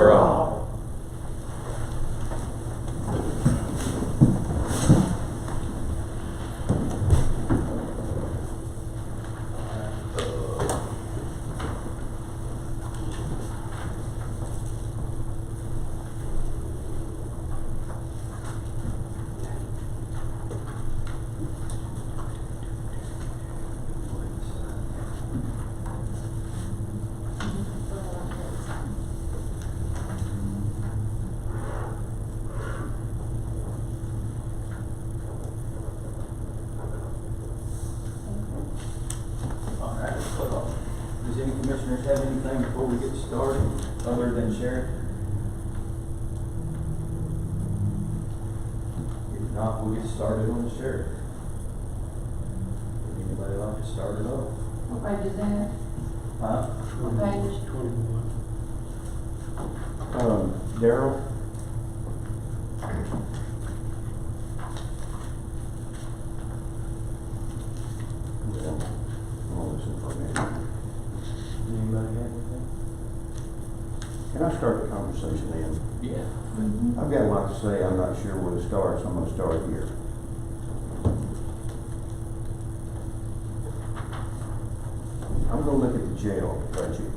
for all. All right, does any commissioners have anything before we get started, other than Sheriff? If not, we'll get started on the Sheriff. Would anybody like to start it off? What page is that? Huh? What page? 21. Daryl? Listen for a minute. Anybody have anything? Can I start the conversation then? Yeah. I've got a lot to say, I'm not sure where to start, so I'm gonna start here. I'm gonna look at the jail budget.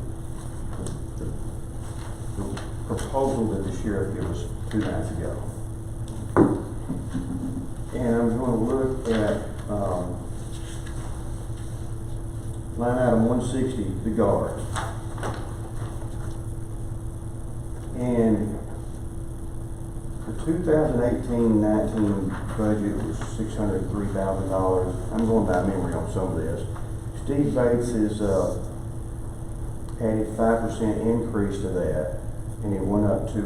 The proposal that the sheriff gave us 2 nights ago. And I'm gonna look at, line item 160, the guards. And the 2018-19 budget was $603,000. I'm going by memory on some of this. Steve Bates has added 5% increase to that, and it went up to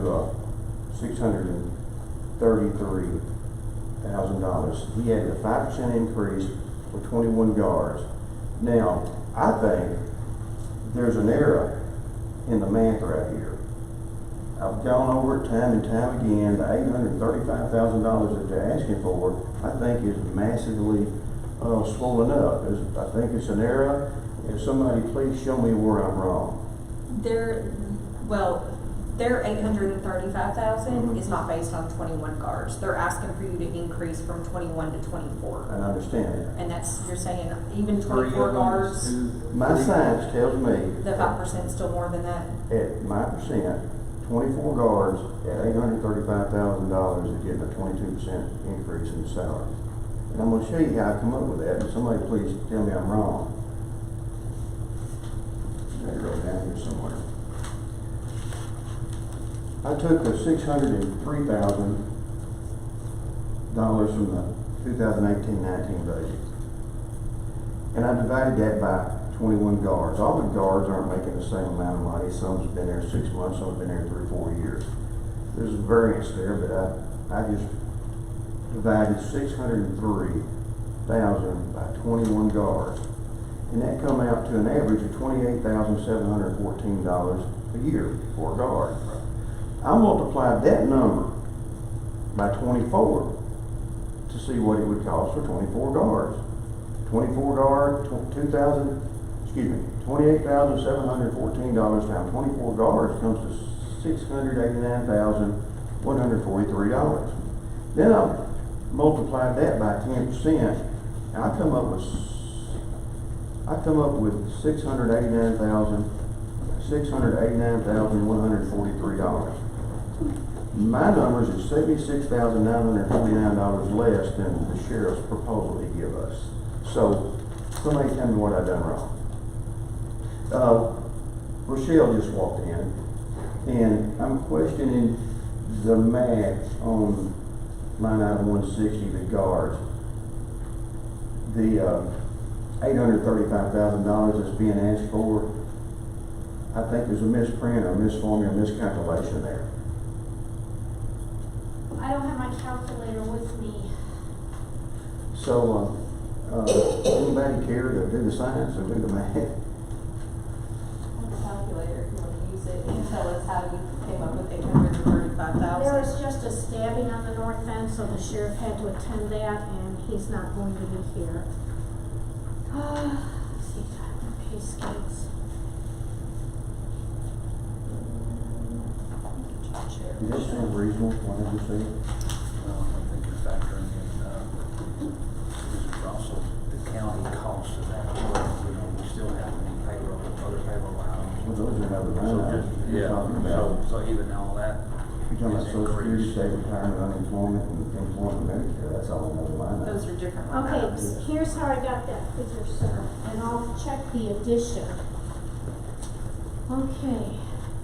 $633,000. He had a 5% increase for 21 guards. Now, I think there's an error in the math right here. I've gone over it time and time again. The $835,000 that they're asking for, I think is massively swollen up. I think it's an error. If somebody please show me where I'm wrong. Their $835,000 Mhm. is not based on 21 guards. They're asking for you to increase from 21 to 24. I understand that. And that's, you're saying even 3 of 24 them guards, is two. My science tells me the 5% is still more than that? at my percent, 24 guards at $835,000 is getting a 22% increase in salary. And I'm gonna show you how I come up with that, and somebody please tell me I'm wrong. I wrote down here somewhere. I took the $603,000 from the 2018-19 budget, and I divided that by 21 guards. All the guards aren't making the same amount of money. Some's been there 6 months, some's been there 3 or 4 years. There's a variance there, but I just divided 603,000 by 21 guards, and that come out to an average of $28,714 a year for a guard. I multiplied that number by 24 to see what it would cost for 24 guards. 24 guard, $28,714 times 24 guards comes to $689,143. Then I multiplied that by 10%, and I come up with $689,143. My numbers is $76,949 less than the sheriff's proposal he gave us. So, somebody tell me what I done wrong. Rochelle just walked in, and I'm questioning the math on line item 160, the guards. The $835,000 that's being asked for, I think there's a misprint or misformula or miscalculation there. I don't have my calculator with me. So, anybody care to do the science or do the math? On the calculator, if you want to use it, and tell us how you came up with There 835,000. was just a stabbing on the north end, so the sheriff had to attend that, and he's not going to be here. See, pay scales. Does that sound reasonable, what I just said? Well, I think you're factoring in, this is also the county cost of that, you know, we still have to be payroll, other payroll items. Well, those are another So line just, item you're yeah, talking about. so even all that You're talking about is social security, increased. state retirement, unemployment, and employment Medicare, that's all another line item. Those are different line Okay, items. here's how I got that figure, sir, and I'll check the addition. Okay,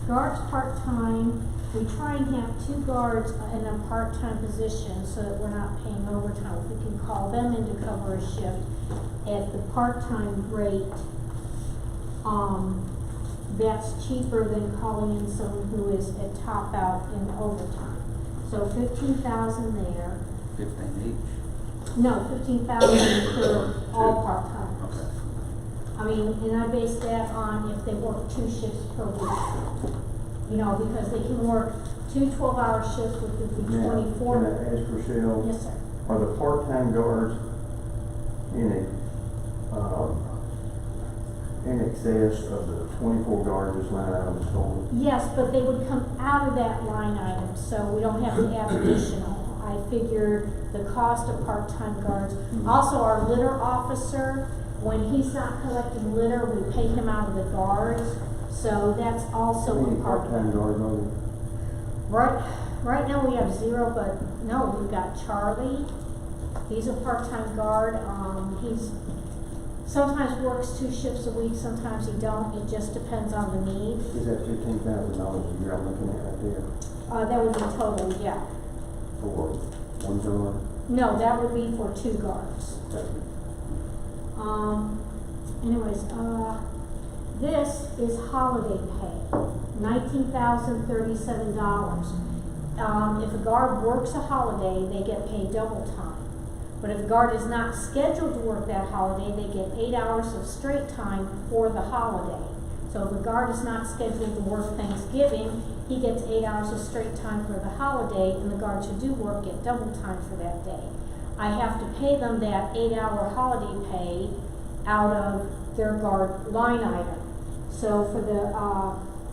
guards part-time, we try and have 2 guards in a part-time position so that we're not paying overtime. If we can call them in to cover a shift at the part-time rate, that's cheaper than calling in someone who is at top out in overtime. So 15,000 there. 15 each. No, 15,000 for all part-timers. Okay. I mean, and I base that on if they work 2 shifts per week. You know, because they can work 2 12-hour shifts, which would be Now, 24. can I ask Rochelle? Yes, sir. Are the part-time guards in excess of the 24 guards this line item is total? Yes, but they would come out of that line item, so we don't have to add additional. I figured the cost of part-time guards. Also, our litter officer, when he's not collecting litter, we pay him out of the guards. So that's also How many a part. part-time guards are there? Right now we have 0, but no, we've got Charlie. He's a part-time guard. He's sometimes works 2 shifts a week, sometimes he don't. It just depends on the need. Is that $15,000 a year I'm looking at right there That would be total, yeah. for 1 guard? No, that would be for 2 guards. Anyways, this is holiday pay, $19,037. If a guard works a holiday, they get paid double time. But if a guard is not scheduled to work that holiday, they get 8 hours of straight time for the holiday. So if a guard is not scheduled to work Thanksgiving, he gets 8 hours of straight time for the holiday, and the guards who do work get double time for that day. I have to pay them that 8-hour holiday pay out of their guard line item. So for the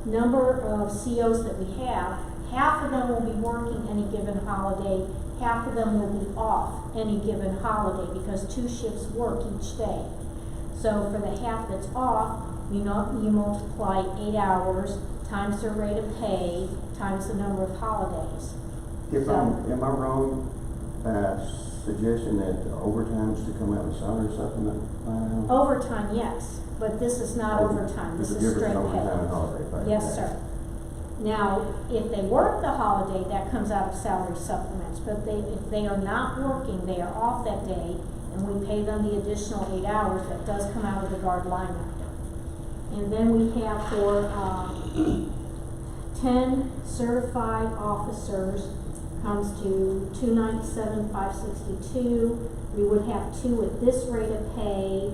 number of COs that we have, half of them will be working any given holiday, half of them will be off any given holiday because 2 shifts work each day. So for the half that's off, you multiply 8 hours times their rate of pay times the number of holidays. Am I wrong suggesting that overtime is to come out of salary supplement line item? Overtime, yes, but this is not overtime, this There's a is straight difference in overtime and pay. holiday pay. Yes, sir. Now, if they work the holiday, that comes out of salary supplements, but if they are not working, they are off that day, and we pay them the additional 8 hours, that does come out of the guard line item. And then we have for 10 certified officers, comes to $297,562. We would have 2 at this rate of pay,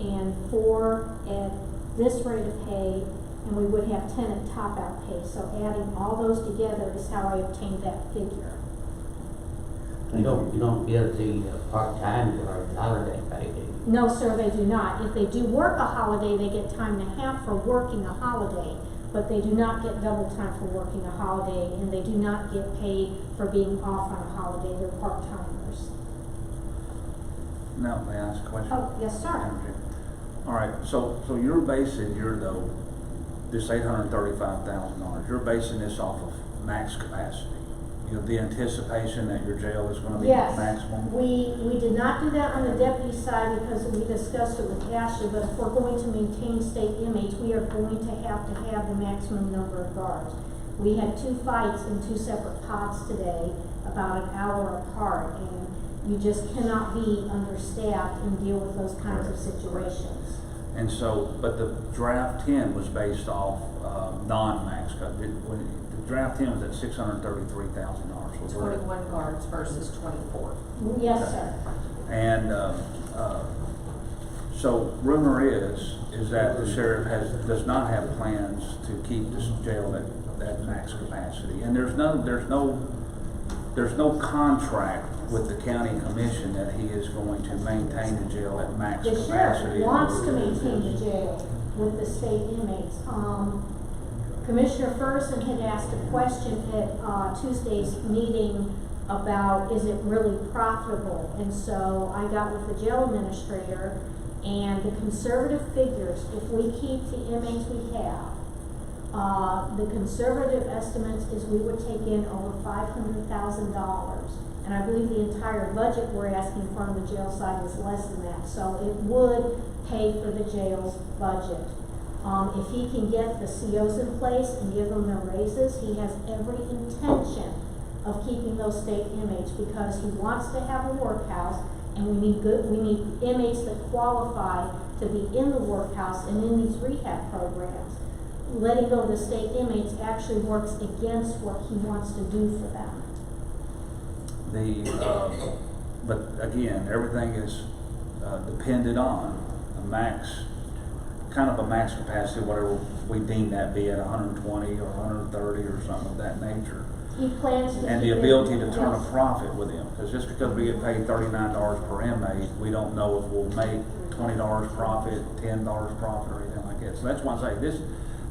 and 4 at this rate of pay, and we would have 10 at top out pay. So adding all those together is how I obtained that figure. You don't get the part-time or holiday pay, do you? No, sir, they do not. If they do work a holiday, they get time and a half for working a holiday, but they do not get double time for working a holiday, and they do not get paid for being off on a holiday. They're part-timers. Now, may I ask a question? Oh, yes, sir. All right, so you're basing this $835,000, you're basing this off of max capacity? You know, the anticipation that your jail is gonna be Yes, maximum? we did not do that on the deputy side because we discussed it with Ashley, but if we're going to maintain state inmates, we are going to have the maximum number of guards. We had 2 fights in 2 separate pots today, about an hour apart, and you just cannot be understaffed and deal with those kinds of situations. And so, but the draft 10 was based off non-max cut. The draft 10 was at $633,000. 21 guards versus 24. Yes, sir. And so rumor is that the sheriff does not have plans to keep this jail at max capacity. And there's no contract with the county commission that he is going to maintain the jail at max The capacity. sheriff wants to maintain the jail with the state inmates. Commissioner Ferguson had asked a question at Tuesday's meeting about, is it really profitable? And so I got with the jail administrator, and the conservative figures, if we keep the inmates we have, the conservative estimates is we would take in over $500,000. And I believe the entire budget we're asking for on the jail side is less than that. So it would pay for the jail's budget. If he can get the COs in place and give them their raises, he has every intention of keeping those state inmates, because he wants to have a workhouse, and we need inmates that qualify to be in the workhouse and in these rehab programs. Letting go of the state inmates actually works against what he wants to do for them. But again, everything is dependent on a max, kind of a max capacity, whatever we deem that be at 120 or 130 or something of that nature. He plans to And keep the it- ability to turn a yes. profit with him, because just because we get paid $39 per inmate, we don't know if we'll make $20 profit, $10 profit, or anything like that. So that's why I say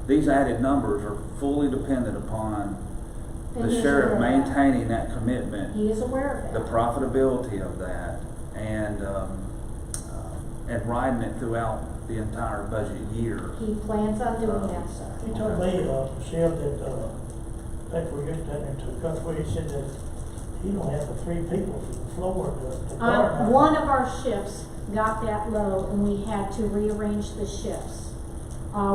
these added numbers are fully dependent upon And the he's sheriff aware of that. maintaining that commitment, He is aware of the that. profitability of that, and riding it throughout the entire budget year. He plans on doing that, sir. He told me, Sheriff, that, back when we got down into the country, he said that he don't have the 3 people for the floor to guard. One of our shifts got that low, and we had to rearrange the shifts.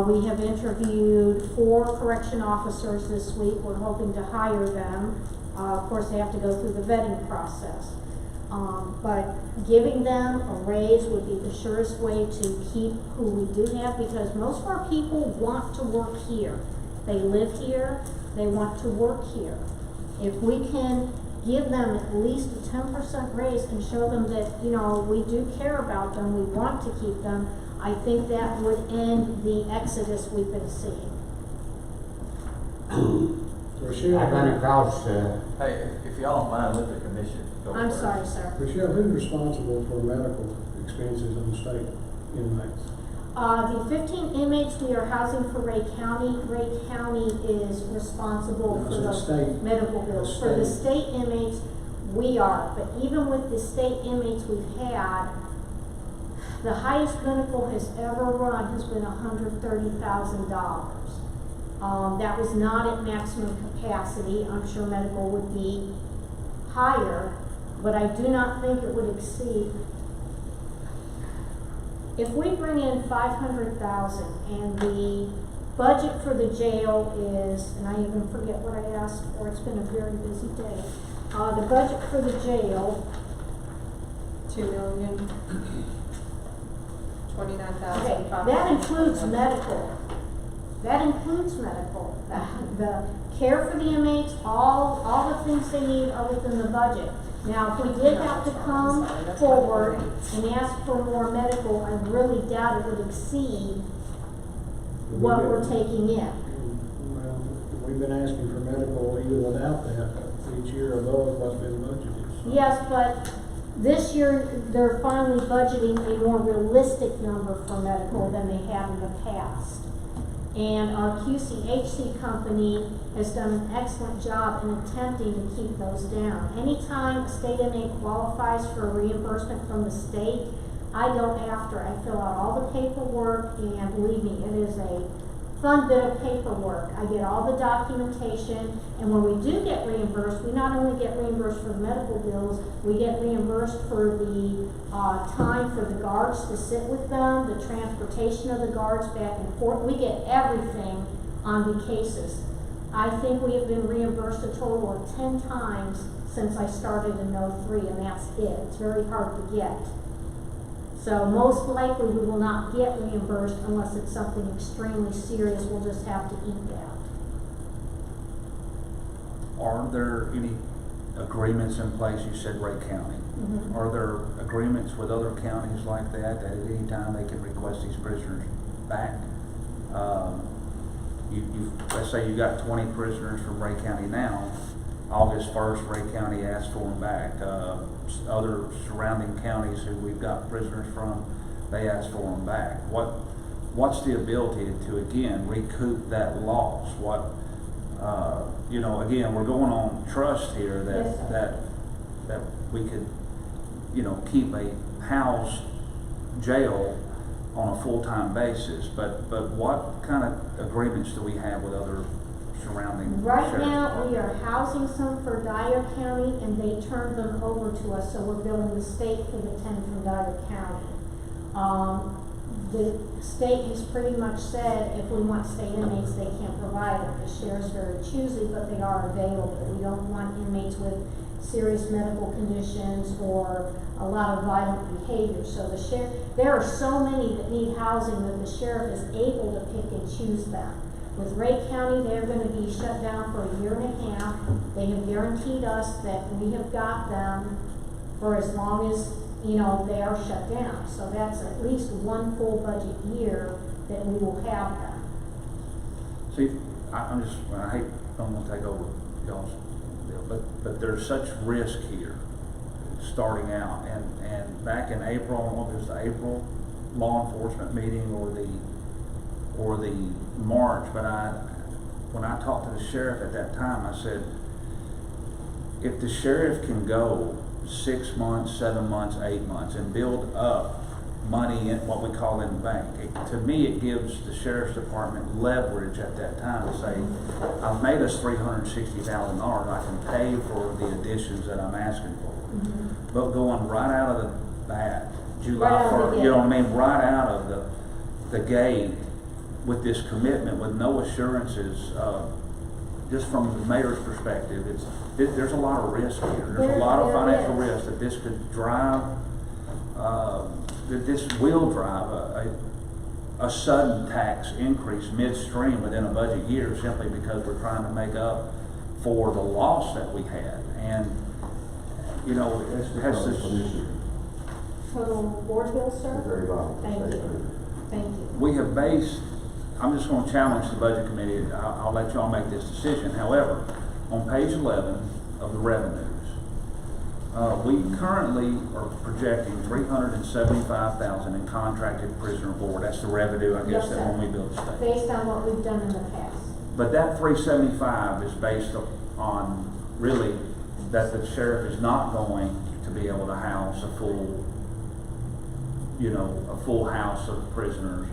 We have interviewed 4 correction officers this week. We're hoping to hire them. Of course, they have to go through the vetting process. But giving them a raise would be the surest way to keep who we do have, because most of our people want to work here. They live here, they want to work here. If we can give them at least a 10% raise and show them that, you know, we do care about them, we want to keep them, I think that would end the exodus we've been seeing. I run across, Hey, if y'all don't mind, let the commission go I'm first. sorry, sir. Michelle, who's responsible for medical expenses on state inmates? The 15 inmates we are housing for Ray County is responsible No, for so the those state- medical bills. For the state inmates, we are, but even with the state inmates we've had, the highest medical has ever run has been $130,000. That was not at maximum capacity. I'm sure medical would be higher, but I do not think it would exceed. If we bring in 500,000 and the budget for the jail is, and I even forget what I asked for, it's been a very busy day. The budget for the jail, 2,029,000. that includes medical. That includes medical. The care for the inmates, all the things they need are within the budget. Now, if we did have to come forward and ask for more medical, I really doubt it would exceed what we're taking in. Well, we've been asking for medical even without that, each year above what's been budgeted. So. Yes, but this year, they're finally budgeting a more realistic number for medical than they have in the past. And our QCHC company has done an excellent job in attempting to keep those down. Anytime a state inmate qualifies for reimbursement from the state, I go after. I fill out all the paperwork, and believe me, it is a fun bit of paperwork. I get all the documentation, and when we do get reimbursed, we not only get reimbursed for the medical bills, we get reimbursed for the time for the guards to sit with them, the transportation of the guards back and forth. We get everything on the cases. I think we have been reimbursed a total of 10 times since I started in '03, and that's it. It's very hard to get. So most likely we will not get reimbursed unless it's something extremely serious. We'll just have to eat that. Are there any agreements in place? You said Ray County. Mhm. Are there agreements with other counties like that at any time they can request these prisoners back? Let's say you got 20 prisoners from Ray County now. August 1st, Ray County asked for them back. Other surrounding counties who we've got prisoners from, they asked for them back. what's the ability to, again, recoup that loss? What, you know, again, we're going on trust here Yes, sir. that we could, you know, keep a house jail on a full-time basis, but what kind of agreements do we have with other surrounding Right sheriff's now, we departments? are housing some for Dyer County, and they turned them over to us, so we're billing the state for the 10 from Dyer County. The state has pretty much said if we want state inmates, they can't provide them. The sheriff's very choosy, but they are available. We don't want inmates with serious medical conditions or a lot of violent behavior. So the sheriff, there are so many that need housing that the sheriff is able to pick and choose them. With Ray County, they're gonna be shut down for a year and a half. They have guaranteed us that we have got them for as long as, you know, they are shut down. So that's at least one full budget year that we will have them. See, I'm just, I hate, I don't want to take over y'all's deal, but there's such risk here, starting out, and back in April, I don't know if it was the April law enforcement meeting or the March, but when I talked to the sheriff at that time, I said, if the sheriff can go 6 months, 7 months, 8 months, and build up money in what we call in the bank, to me, it gives the sheriff's department leverage at that time to say, I've made us $360,000, I can pay for the additions that I'm asking for. Mm-hmm. But going right out of the bat, Right July out of the 1st, gate. you know what I mean, right out of the gate with this commitment, with no assurances, just from the mayor's perspective, there's a lot of risk here. There's a lot of There financial is. risk that this could drive, that this will drive a sudden tax increase midstream within a budget year simply because we're trying to make up for the loss that we had. And, you know, it has this, Total board bill, The sir? very bottom. Thank you. Thank you. we have based, I'm just gonna challenge the budget committee, I'll let y'all make this decision. However, on page 11 of the revenues, we currently are projecting $375,000 in contracted prisoner board. That's the revenue, I guess, Yes, that sir. when we build the state. Based on what we've done in the past. But that 375 is based on really that the sheriff is not going to be able to house a full, you know, a full house of prisoners,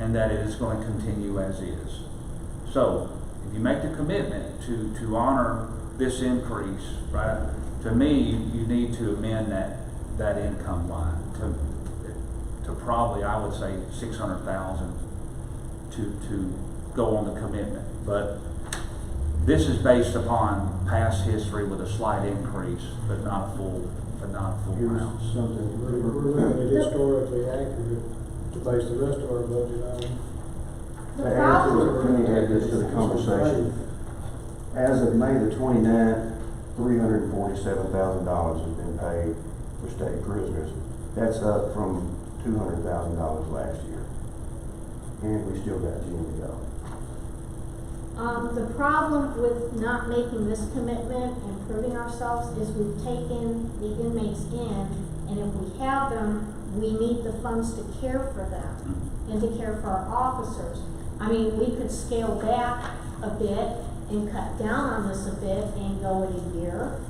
and that it is going to continue as is. So, if you make the commitment to honor this increase, right, to me, you need to amend that income line to probably, I would say, 600,000 to go on the commitment. But this is based upon past history with a slight increase, but not a full Here's house. something. We're looking at historically accurate to base the rest of our budget on. The To add to problem, let me add this to the conversation. As of May the 29th, $347,000 has been paid for state prisoners. That's up from $200,000 last year. And we still got 10 to go. the problem with not making this commitment and proving ourselves is we've taken the inmates in, and if we have them, we need the funds to care for them and to care for our officers. I mean, we could scale back a bit and cut down on this a bit and go in a year.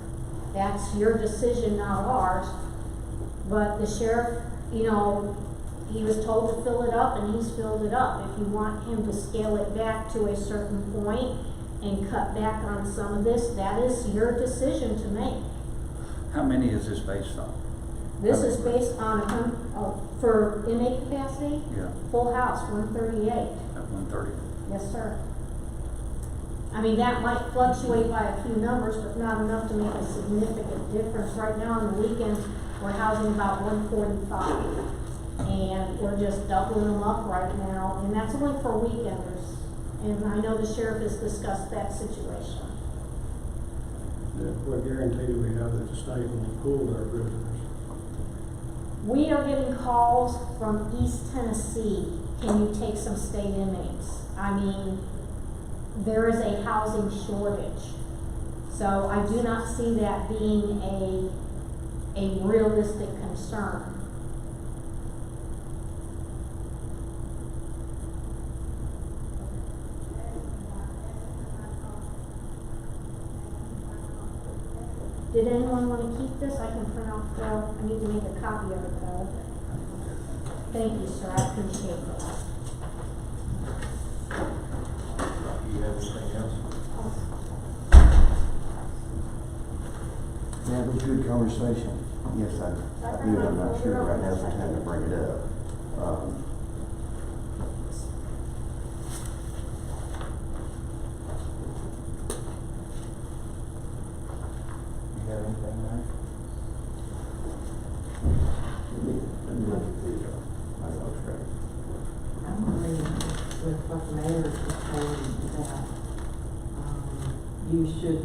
That's your decision, not ours. But the sheriff, you know, he was told to fill it up and he's filled it up. If you want him to scale it back to a certain point and cut back on some of this, that is your decision to make. How many is this based on? This is based on, for inmate capacity, Yeah, full house, 138. at 130. Yes, sir. I mean, that might fluctuate by a few numbers, but not enough to make a significant difference. Right now on the weekends, we're housing about 145. And we're just doubling them up right now, and that's only for weekenders. And I know the sheriff has discussed that situation. What guarantee do we have that the state will pool their prisoners? We are getting calls from East Tennessee, can you take some state inmates? I mean, there is a housing shortage. So I do not see that being a realistic concern. Did anyone wanna keep this? I can print out, well, I need to make a copy of it though. Thank you, sir, I appreciate that. Do you have anything else? Yeah, it was a good conversation. Yes, I do, I'm not sure right now's the time to bring it up. You have anything, Mike? Let me look at the, my notes right. I'm agreeing with what the mayor is saying, that, you should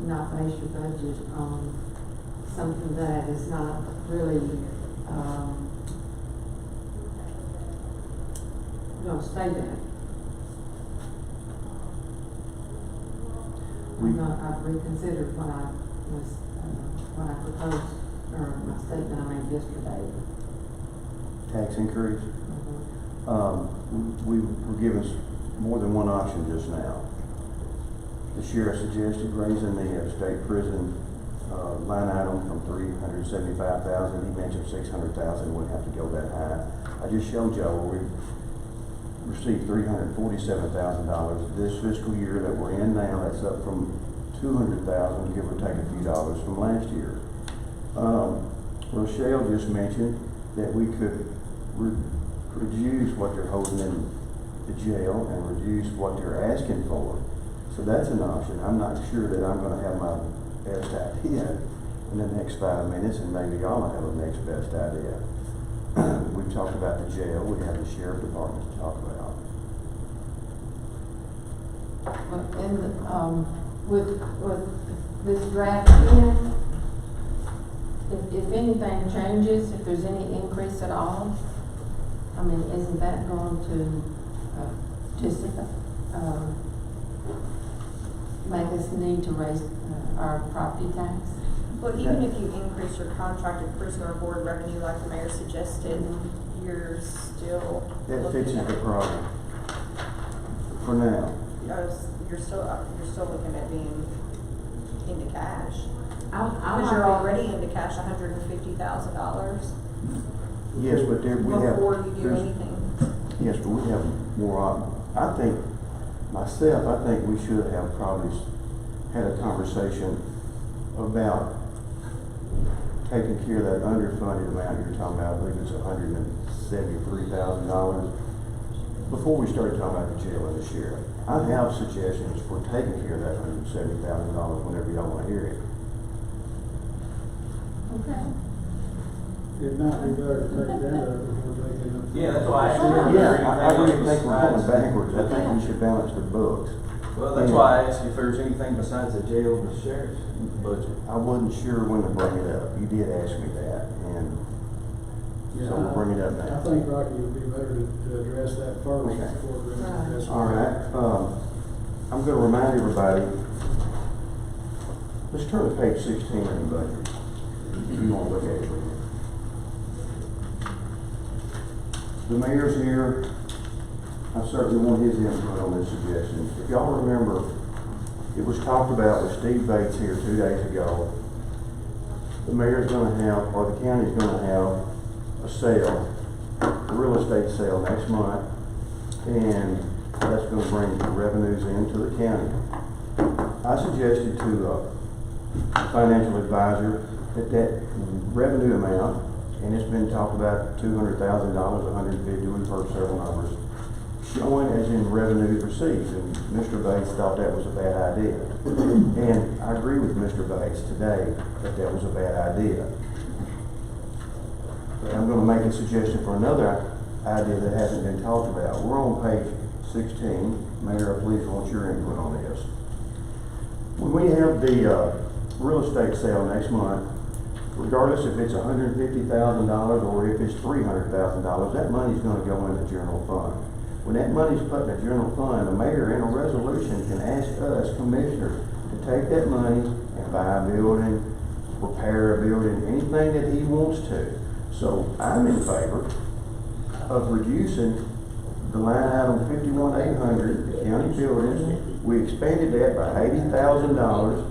not base your budget on something that is not really, gonna stay there. I've reconsidered what I was, what I proposed, or my statement I made yesterday. Tax increase. We were given more than one option just now. The sheriff suggested raising the state prison line item from $375,000. He mentioned $600,000. Wouldn't have to go that high. I just showed y'all where we received $347,000 this fiscal year that we're in now. That's up from $200,000, give or take a few dollars from last year. Rochelle just mentioned that we could reduce what they're holding in the jail and reduce what they're asking for. So that's an option. I'm not sure that I'm gonna have my best idea in the next 5 minutes, and maybe y'all will have a next best idea. We've talked about the jail, we have the sheriff department to talk about. And, with this draft in, if anything changes, if there's any increase at all, I mean, isn't that going to, just, make us need to raise, our property tax? Well, even if you increase your contracted prisoner board revenue like the mayor suggested, you're still That looking fixes at, the problem. For now. you're still looking at being into cash. I Because you're already into cash $150,000 Yes, but there, we have. before you do there's- anything. Yes, but we have more, I think, myself, I think we should have probably had a conversation about taking care of that underfunded amount you're talking about. I believe it's $173,000, before we started talking about the jail and the sheriff. I have suggestions for taking care of that $170,000 whenever y'all wanna hear it. Okay. It might be better to take that up before taking up. Yeah, that's why I asked. Yeah, I really think we're going backwards. I think we should balance the books. Well, that's why I asked if there's anything besides the jail and the sheriff's budget. I wasn't sure when to bring it up. You did ask me that, and Yeah, so we'll bring it up I now. think, Rocky, it would be better to address that first Okay. before we address. All right, I'm gonna remind everybody, let's turn to page 16 in the budget. If you wanna look at it with me. The mayor's here. I certainly want his input on this suggestion. If y'all remember, it was talked about with Steve Bates here 2 days ago. The mayor's gonna have, or the county's gonna have a sale, a real estate sale next month, and that's gonna bring revenues into the county. I suggested to a financial advisor that revenue amount, and it's been talked about $200,000, $150,000, we've heard several numbers, showing as in revenue received, and Mr. Bates thought that was a bad idea. And I agree with Mr. Bates today that that was a bad idea. But I'm gonna make a suggestion for another idea that hasn't been talked about. We're on page 16. Mayor, I please want your input on this. When we have the real estate sale next month, regardless if it's $150,000 or if it's $300,000, that money's gonna go in the general fund. When that money's put in the general fund, the mayor in a resolution can ask us commissioners to take that money and buy a building, repair a building, anything that he wants to. So I'm in favor of reducing the line item 51,800, the county buildings. We expanded that by $80,000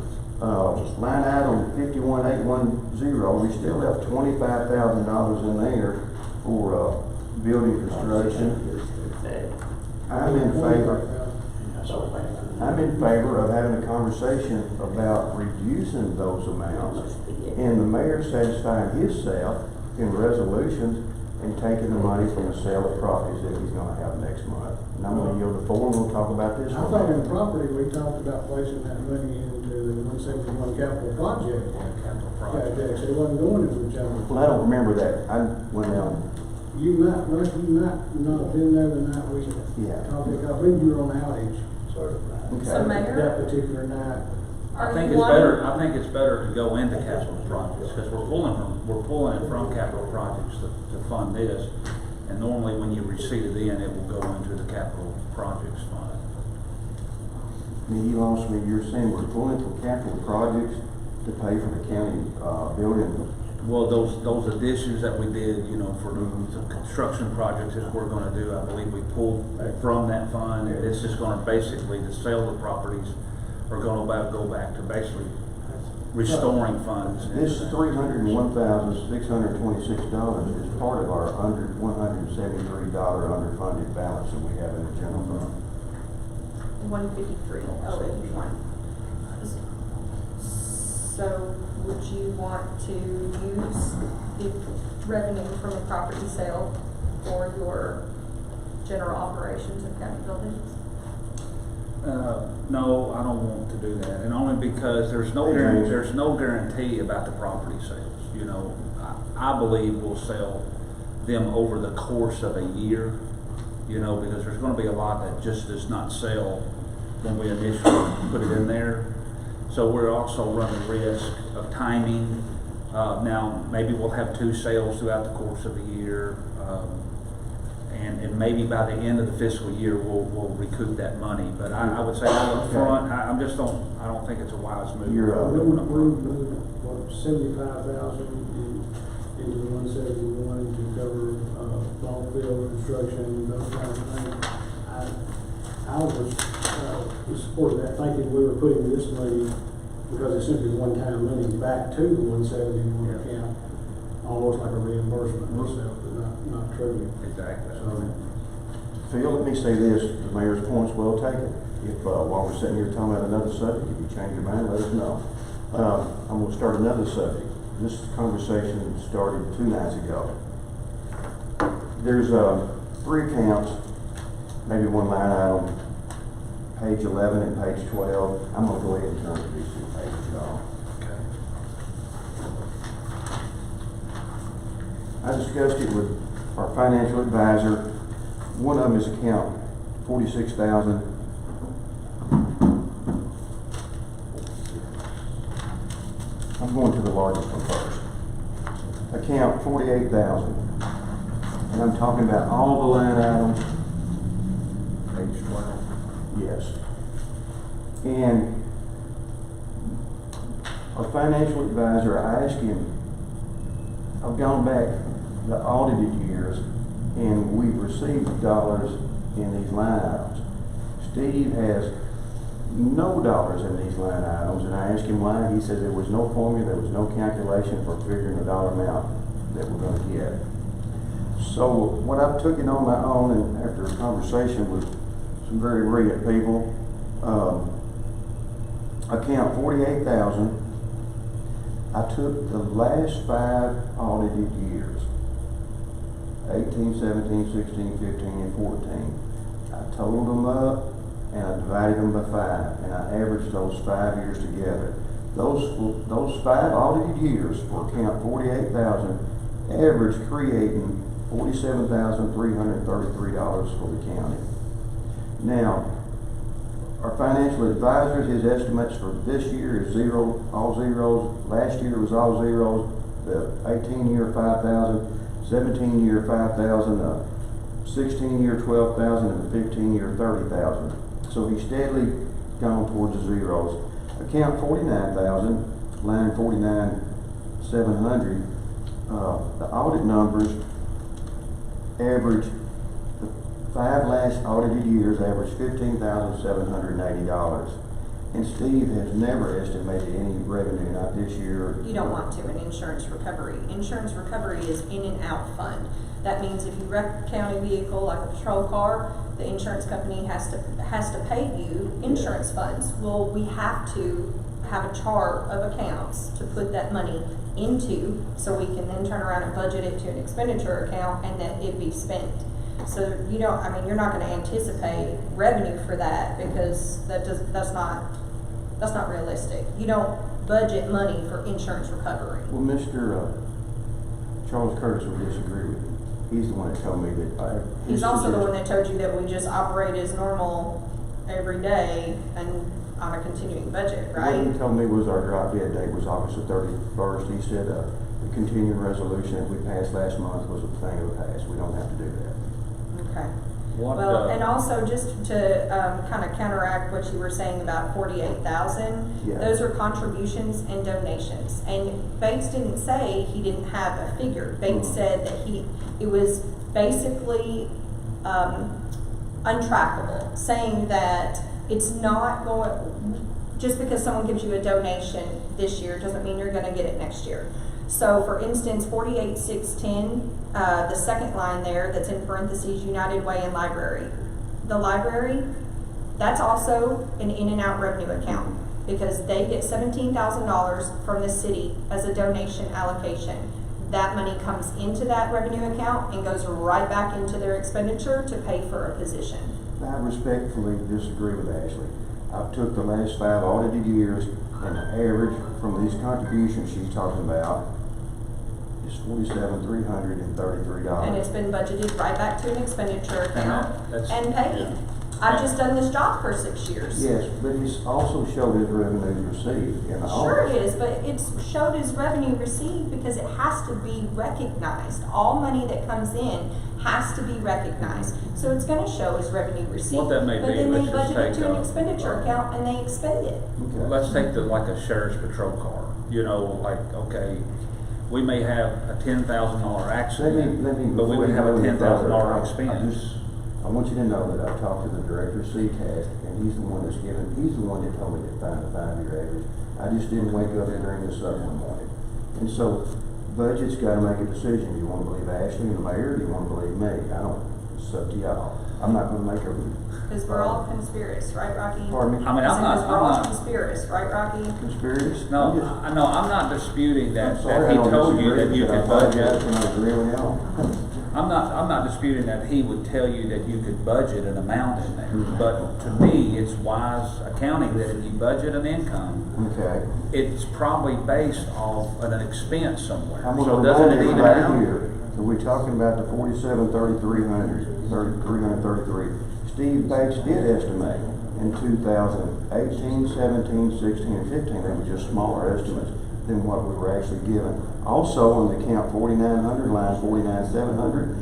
Line item 51810, we still have $25,000 in there for, building construction. I'm in favor of having a conversation about reducing those amounts, and the mayor satisfying himself in resolutions and taking the money from the sale of properties that he's gonna have next month. And I'm gonna yield the floor, and we'll talk about this I one. thought in the property, we talked about placing that money into the 171 capital project. Capital Project, project. it wasn't going into the general. Well, I don't remember that. I went down. You might not have been there the night we Yeah. talked, I believe you were on outage. Okay. So Mayor, That particular night. I are think you it's better, wanting, I think it's better to go into capital projects, because we're pulling it from capital projects to fund this. And normally when you receive it in, it will go into the capital projects fund. You lost me. You're saying we're pulling from capital projects to pay for the county, building. Well, those additions that we did, you know, for the construction projects that we're gonna do, I believe we pulled from that fund. And it's just gonna basically, the sale of properties are gonna go back to basically restoring funds. This $301,626 is part of our $173 underfunded balance that we have in the general fund. 153,081. So would you want to use the revenue from the property sale for your general operations of county buildings? No, I don't want to do that, and only because there's no guarantee about the property sales. You know, I believe we'll sell them over the course of a year, you know, because there's gonna be a lot that just does not sell when we initially put it in there. So we're also running risk of timing. Now, maybe we'll have 2 sales throughout the course of the year, and maybe by the end of the fiscal year, we'll recoup that money. But I would say up front, I don't think it's a wise move. You're, We moved, 75,000 into the 171 to cover, ball field construction, those kinds of things. I was supporting that, thinking we were putting this money, because it's simply one-time money, back to the 171 account, almost like a reimbursement myself, but not truly. Exactly. Phil, let me say this, the mayor's point's well taken. If, while we're sitting here talking about another subject, if you change your mind, let us know. I'm gonna start another subject. This conversation started 2 nights ago. There's, 3 accounts, maybe one line item, page 11 and page 12. I'm gonna go ahead and turn to these 2 pages, y'all. I discussed it with our financial advisor. One of them is account 46,000. I'm going to the largest one first. Account 48,000. And I'm talking about all the line items. Page 12. Yes. And our financial advisor, I asked him, I've gone back the audited years, and we've received dollars in these line items. Steve has no dollars in these line items, and I asked him why. He said there was no formula, there was no calculation for figuring the dollar amount that we're gonna get. So what I took it on my own, and after a conversation with some very brilliant people, account 48,000, I took the last 5 audited years, 18, 17, 16, 15, and 14. I totaled them up and I divided them by 5, and I averaged those 5 years together. Those 5 audited years for account 48,000 averaged creating $47,333 for the county. Now, our financial advisor, his estimates for this year is 0, all zeros. Last year was all zeros. The 18-year 5,000, 17-year 5,000, 16-year 12,000, and the 15-year 30,000. So he's steadily gone towards the zeros. Account 49,000, line 49,700. The audit numbers average. The 5 last audited years averaged $15,780. And Steve has never estimated any revenue, not this year. You don't want to in insurance recovery. Insurance recovery is in and out fund. That means if you wreck a county vehicle like a patrol car, the insurance company has to pay you insurance funds. Well, we have to have a chart of accounts to put that money into, so we can then turn around and budget it to an expenditure account and that it be spent. So you don't, I mean, you're not gonna anticipate revenue for that because that's not realistic. You don't budget money for insurance recovery. Well, Mr. Charles Curtis would disagree with me. He's the one that told me that He's also the one that told you that we just operate as normal every day and on a continuing budget, What right? he told me was our drop dead date was August the 31st. He said the continuing resolution that we passed last month was a thing of the past. We don't have to do that. Okay. What, Well, and also just to kind of counteract what you were saying about 48,000, Yeah. those are contributions and donations. And Bates didn't say he didn't have a figure. Bates said that it was basically untrackable, saying that it's not going, just because someone gives you a donation this year doesn't mean you're going to get it next year. So for instance, 48,610, the second line there that's in parentheses, United Way and Library. The library, that's also an in and out revenue account because they get $17,000 from the city as a donation allocation. That money comes into that revenue account and goes right back into their expenditure to pay for a position. I respectfully disagree with Ashley. I've took the last 5 audited years and the average from these contributions she's talking about is $47,333. And it's been budgeted right back to an expenditure account that's- and paid. I've just done this job for 6 years. Yes, but it's also showed as revenues received in the Sure audit. it is, but it's showed as revenue received because it has to be recognized. All money that comes in has to be recognized. So it's gonna show as revenue received. What that may But be, then they let's just budget it take to an a- expenditure account and they expend it. Okay. Let's take like a sheriff's patrol car, you know, like, okay, we may have a $10,000 accident, Let me, but we would have a before you go any $10,000 further, expense. I want you to know that I've talked to the director of CTAS, and he's the one that told me to find the 5-year average. I just didn't wake up and bring this up one morning. And so, budget's gotta make a decision. Do you wanna believe Ashley and the mayor, or do you wanna believe me? It's up to y'all. I'm not gonna make a. Because we're all conspiracists, right, Rocky? Pardon me? I mean, I'm not- Because we're all conspiracists, right, Rocky? Conspiracy? No, I'm not disputing I'm that sorry, I he don't told you disagree, that you but I could apologize budget. when I agree with y'all. I'm not disputing that he would tell you that you could budget an amount in there. But to me, it's wise accounting that if you budget an income, Okay. it's probably based off an expense somewhere. I'm So gonna doesn't remind it even everybody out? here, that we're talking about the 333 Steve Bates did estimate in 2018, 17, 16, and 15, they were just smaller estimates than what we were actually given. Also, on the account 4,900, line 49700,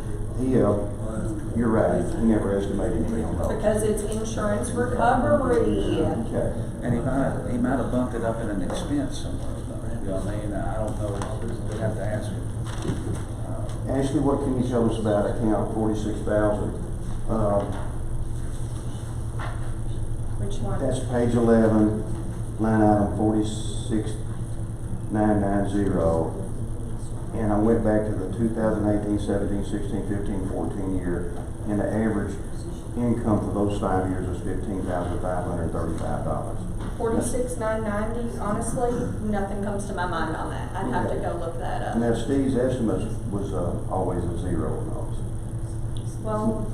you're right, he never estimated anything on those. Because it's insurance recovery. Okay. And he might have bumped it up in an expense somewhere, though. You know what I mean? I don't know, we'd have to ask him. Ashley, what can you tell us about account 46,000? Which one? That's page 11, line item 46990. And I went back to the 2018, 17, 16, 15, 14 year, and the average income for those 5 years was $15,535. 46,990, honestly, nothing comes to my mind on that. I'd have to go look that And up. that Steve's estimate was always a zero on those. Well,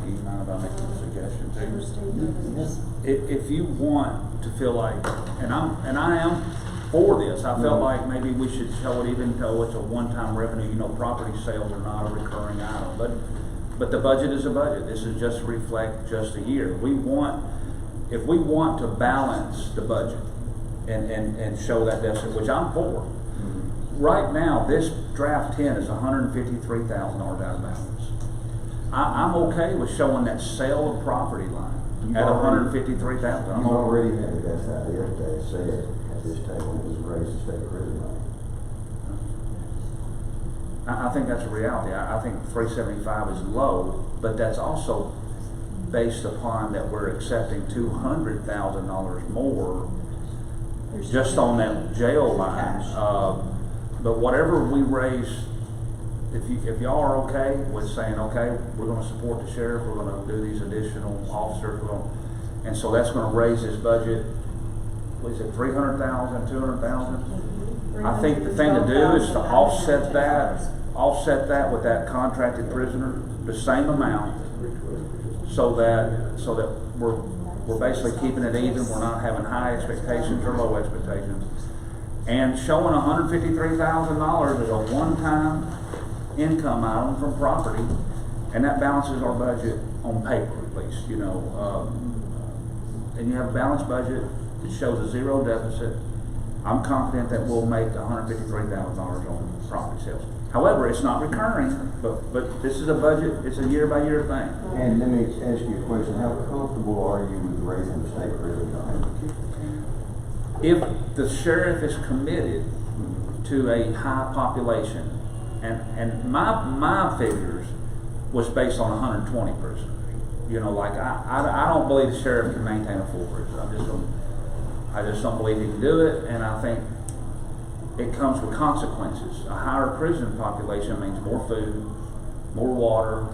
You mind if I make a suggestion too? Yes. If you want to feel like, and I am for this, I felt like maybe we should show it even though it's a one-time revenue, you know, property sales are not a recurring item, but the budget is a budget. This is just reflect just a year. If we want to balance the budget and show that deficit, which I'm for, right now, this draft 10 is $153,000 out of balance. I'm okay with showing that sale of property line at $153,000. You've already had the best idea that said at this table, it was raised the state prison money. I think that's a reality. I think 375 is low, but that's also based upon that we're accepting $200,000 more just on that jail line. But whatever we raise, if y'all are okay with saying, okay, we're gonna support the sheriff, we're gonna do these additional officers, and so that's gonna raise his budget, what is it, 300,000, 200,000? I think the thing to do is to offset that with that contracted prisoner, the same amount, so that we're basically keeping it even, we're not having high expectations or low expectations. And showing $153,000 as a one-time income item from property, and that balances our budget on paper at least, and you have a balanced budget, it shows a zero deficit. I'm confident that we'll make $153,000 on property sales. However, it's not recurring, but this is a budget, it's a year-by-year thing. And let me ask you a question, how comfortable are you with raising the state prison fine? If the sheriff is committed to a high population, and my figures was based on 120 prisoners. I don't believe the sheriff can maintain a full prison. I just don't believe he can do it, and I think it comes with consequences. A higher prison population means more food, more water,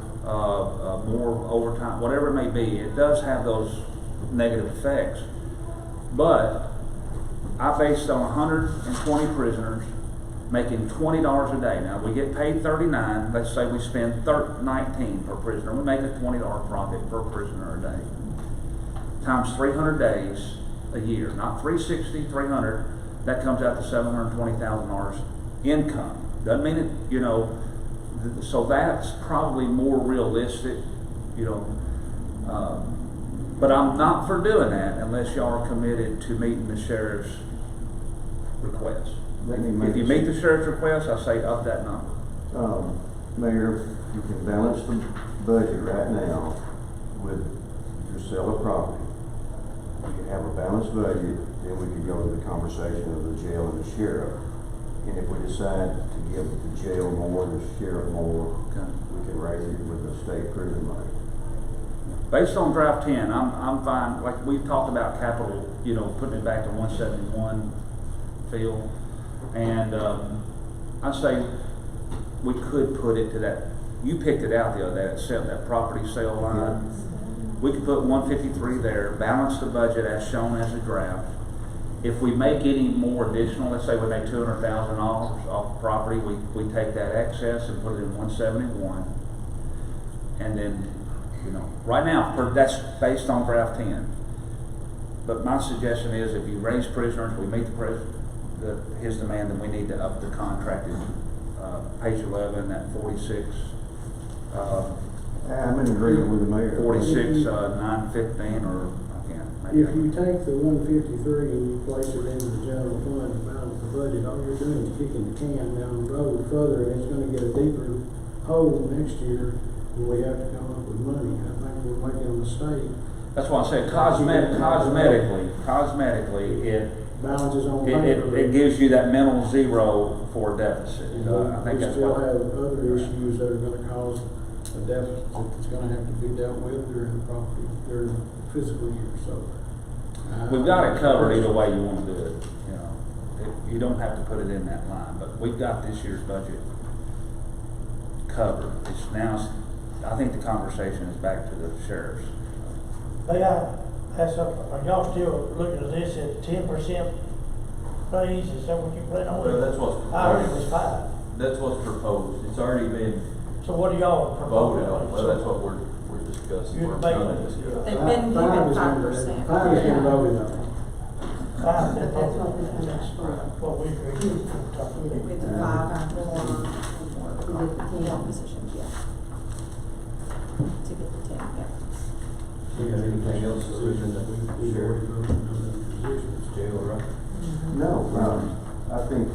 more overtime, whatever it may be. It does have those negative effects. But I based on 120 prisoners making $20 a day. Now, we get paid $39. Let's say we spend $19 per prisoner. We make a $20 profit per prisoner a day. Times 300 days a year, not 360, 300. That comes out to $720,000 income. Doesn't mean it, so that's probably more realistic, but I'm not for doing that unless y'all are committed to meeting the sheriff's request. If you meet the sheriff's request, I say up that number. Mayor, you can balance the budget right now with your sale of property. You can have a balanced budget, then we can go to the conversation of the jail and the sheriff. And if we decide to give the jail more, the sheriff more, Okay. we can raise it with the state prison money. Based on draft 10, I'm fine. Like we've talked about capital, putting it back to 171 field. And I say we could put it to that. You picked it out the other day, that property sale line. We could put 153 there, balance the budget as shown as a draft. If we make any more additional, let's say we make $200,000 off property, we take that excess and put it in 171. And then, right now, that's based on draft 10. But my suggestion is if you raise prisoners, we meet his demand, then we need to up the contracted, page 11, that 46, I'm in agreement with the mayor. 46, 915, or I can't. If you take the 153 and you place it into the general fund to balance the budget, all you're doing is kicking the can down the road further, and it's gonna get a deeper hole next year when we have to come up with money. I think we're making a mistake. That's why I say cosmetically, it Balances on paper. it gives you that mental zero for deficit. And I think we that's still what. have other issues that are gonna cause a deficit that's gonna have to be dealt with during the fiscal year, so. We've got it covered either way you want to do it. You don't have to put it in that line, but we've got this year's budget covered. I think the conversation is back to the sheriff's. Are y'all still looking at this at 10% raise, is that what you plan on? Well, that's what's I heard it was 5. That's what's proposed. It's already been So what do y'all propose? voted on. Well, that's what we're discussing. You're We're debating gonna it. discuss. They've been given 5%. 5 has been voted on. 5, That's what we're gonna ask for. what we agreed to talk With about. the 5 more positions, yeah. To get the 10, yeah. Do you have anything else other than the sheriff? Jail, right? No, I think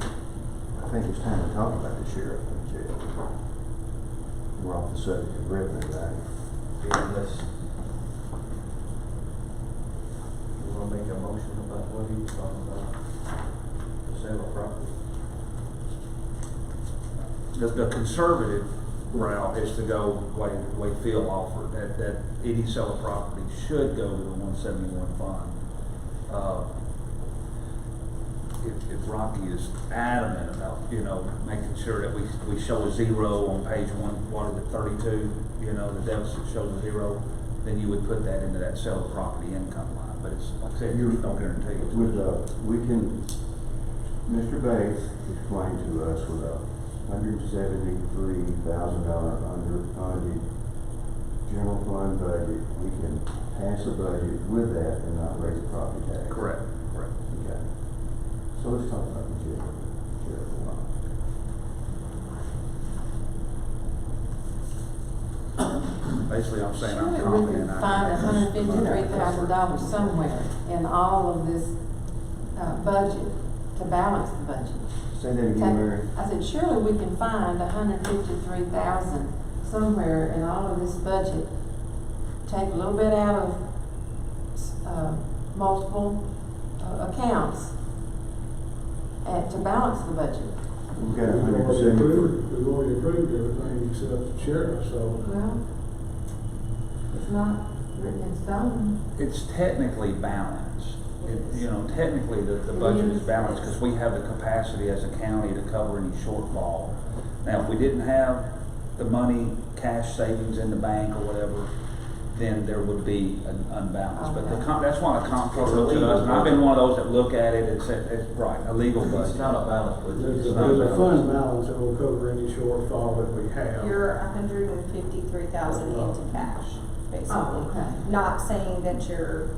it's time to talk about the sheriff and the jail. We're off the subject of revenue, right? Yeah, let's. You wanna make a motion about what he was talking about? The sale of property? The conservative route is to go way Phil offered, that any sale of property should go to the 171 fund. If Rocky is adamant about, you know, making sure that we show a zero on page 32, you know, the deficit shows a zero, then you would put that into that sale of property income line. But it's, like I said, there's no guarantee. Mr. Bates explained to us with a $173,000 underfunded general fund budget, we can pass a budget with that and not raise the property tax. Correct. Okay. So let's talk about the jail. Basically, I'm saying I'm Surely we confident. can find $153,000 somewhere in all of this, budget to balance the budget. Say that again, Mary. I said, surely we can find $153,000 somewhere in all of this budget. Take a little bit out of, multiple, accounts, and to balance the budget. We've got We've already 173. approved everything except the sheriff, so. Well, it's not written in stone. It's technically balanced. You know, technically the budget is balanced because we have the capacity as a county to cover any shortfall. Now, if we didn't have the money, cash savings in the bank or whatever, then there would be an unbalance. But that's why the comptroller looks at us, and I've been one of those that look at it and say, it's right, a legal budget. It's not a balanced budget. There's It's a not balanced. fund balance that will cover any shortfall that we have. You're $153,000 into cash, basically. Oh, okay. Not saying that you're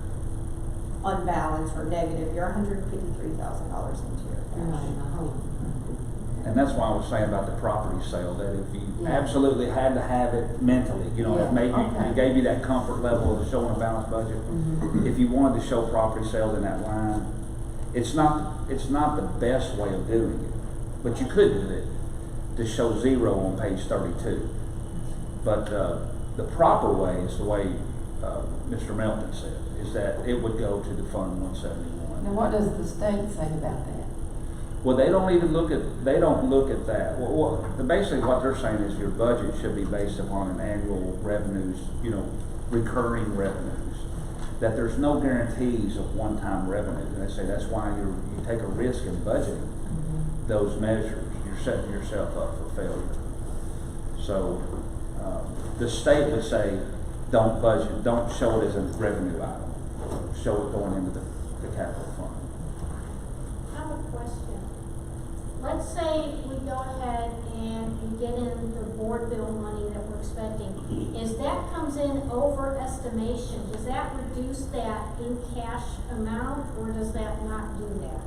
unbalanced or negative, you're $153,000 into your You're not in cash. the hole. And that's why I was saying about the property sale, that if you Yeah. absolutely had to have it mentally, you know, Yeah, it made you, okay. it gave you that comfort level of showing a balanced budget. Mhm. If you wanted to show property sales in that line, it's not the best way of doing it, but you could do it to show zero on page 32. But, the proper way is the way, Mr. Melton said, is that it would go to the Fund 171. Now, what does the state say about that? Well, they don't look at that. Basically what they're saying is your budget should be based upon an annual revenues, you know, recurring revenues. That there's no guarantees of one-time revenue. And they say that's why you take a risk in budgeting those measures. You're setting yourself up for failure. So, the state would say, don't budget, don't show it as a revenue item. Show it going into the capital fund. I have a question. Let's say we go ahead and we get in the board bill money that we're expecting. Is that comes in over estimation, does that reduce that in cash amount, or does that not do that?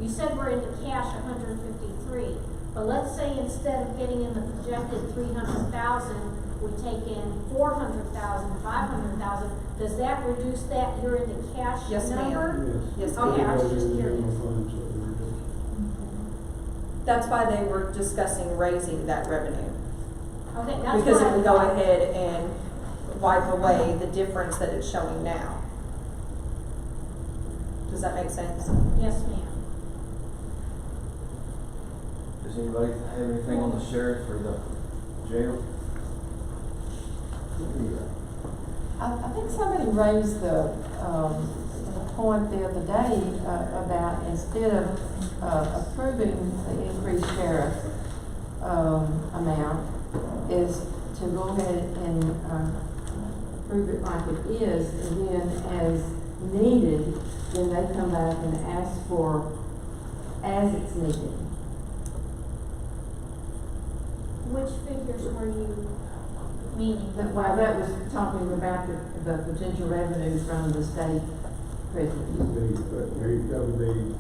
You said we're into cash 153, but let's say instead of getting in the projected 300,000, we take in 400,000, 500,000, does that reduce that you're in the cash Yes, ma'am. number? Yes, Okay, I ma'am. was just curious. That's why they were discussing raising that revenue. Okay, that's Because what it I would go thought. ahead and wipe away the difference that it's showing now. Does that make sense? Yes, ma'am. Does anybody have anything on the sheriff or the jail? I think somebody raised the point the other day, about instead of, approving the increased sheriff, amount, is to go ahead and, approve it like it is, and then as needed, then they come back and ask for as it's needed. Which figures were you meaning? Well, that was talking about the potential revenue from the state prisons. That would be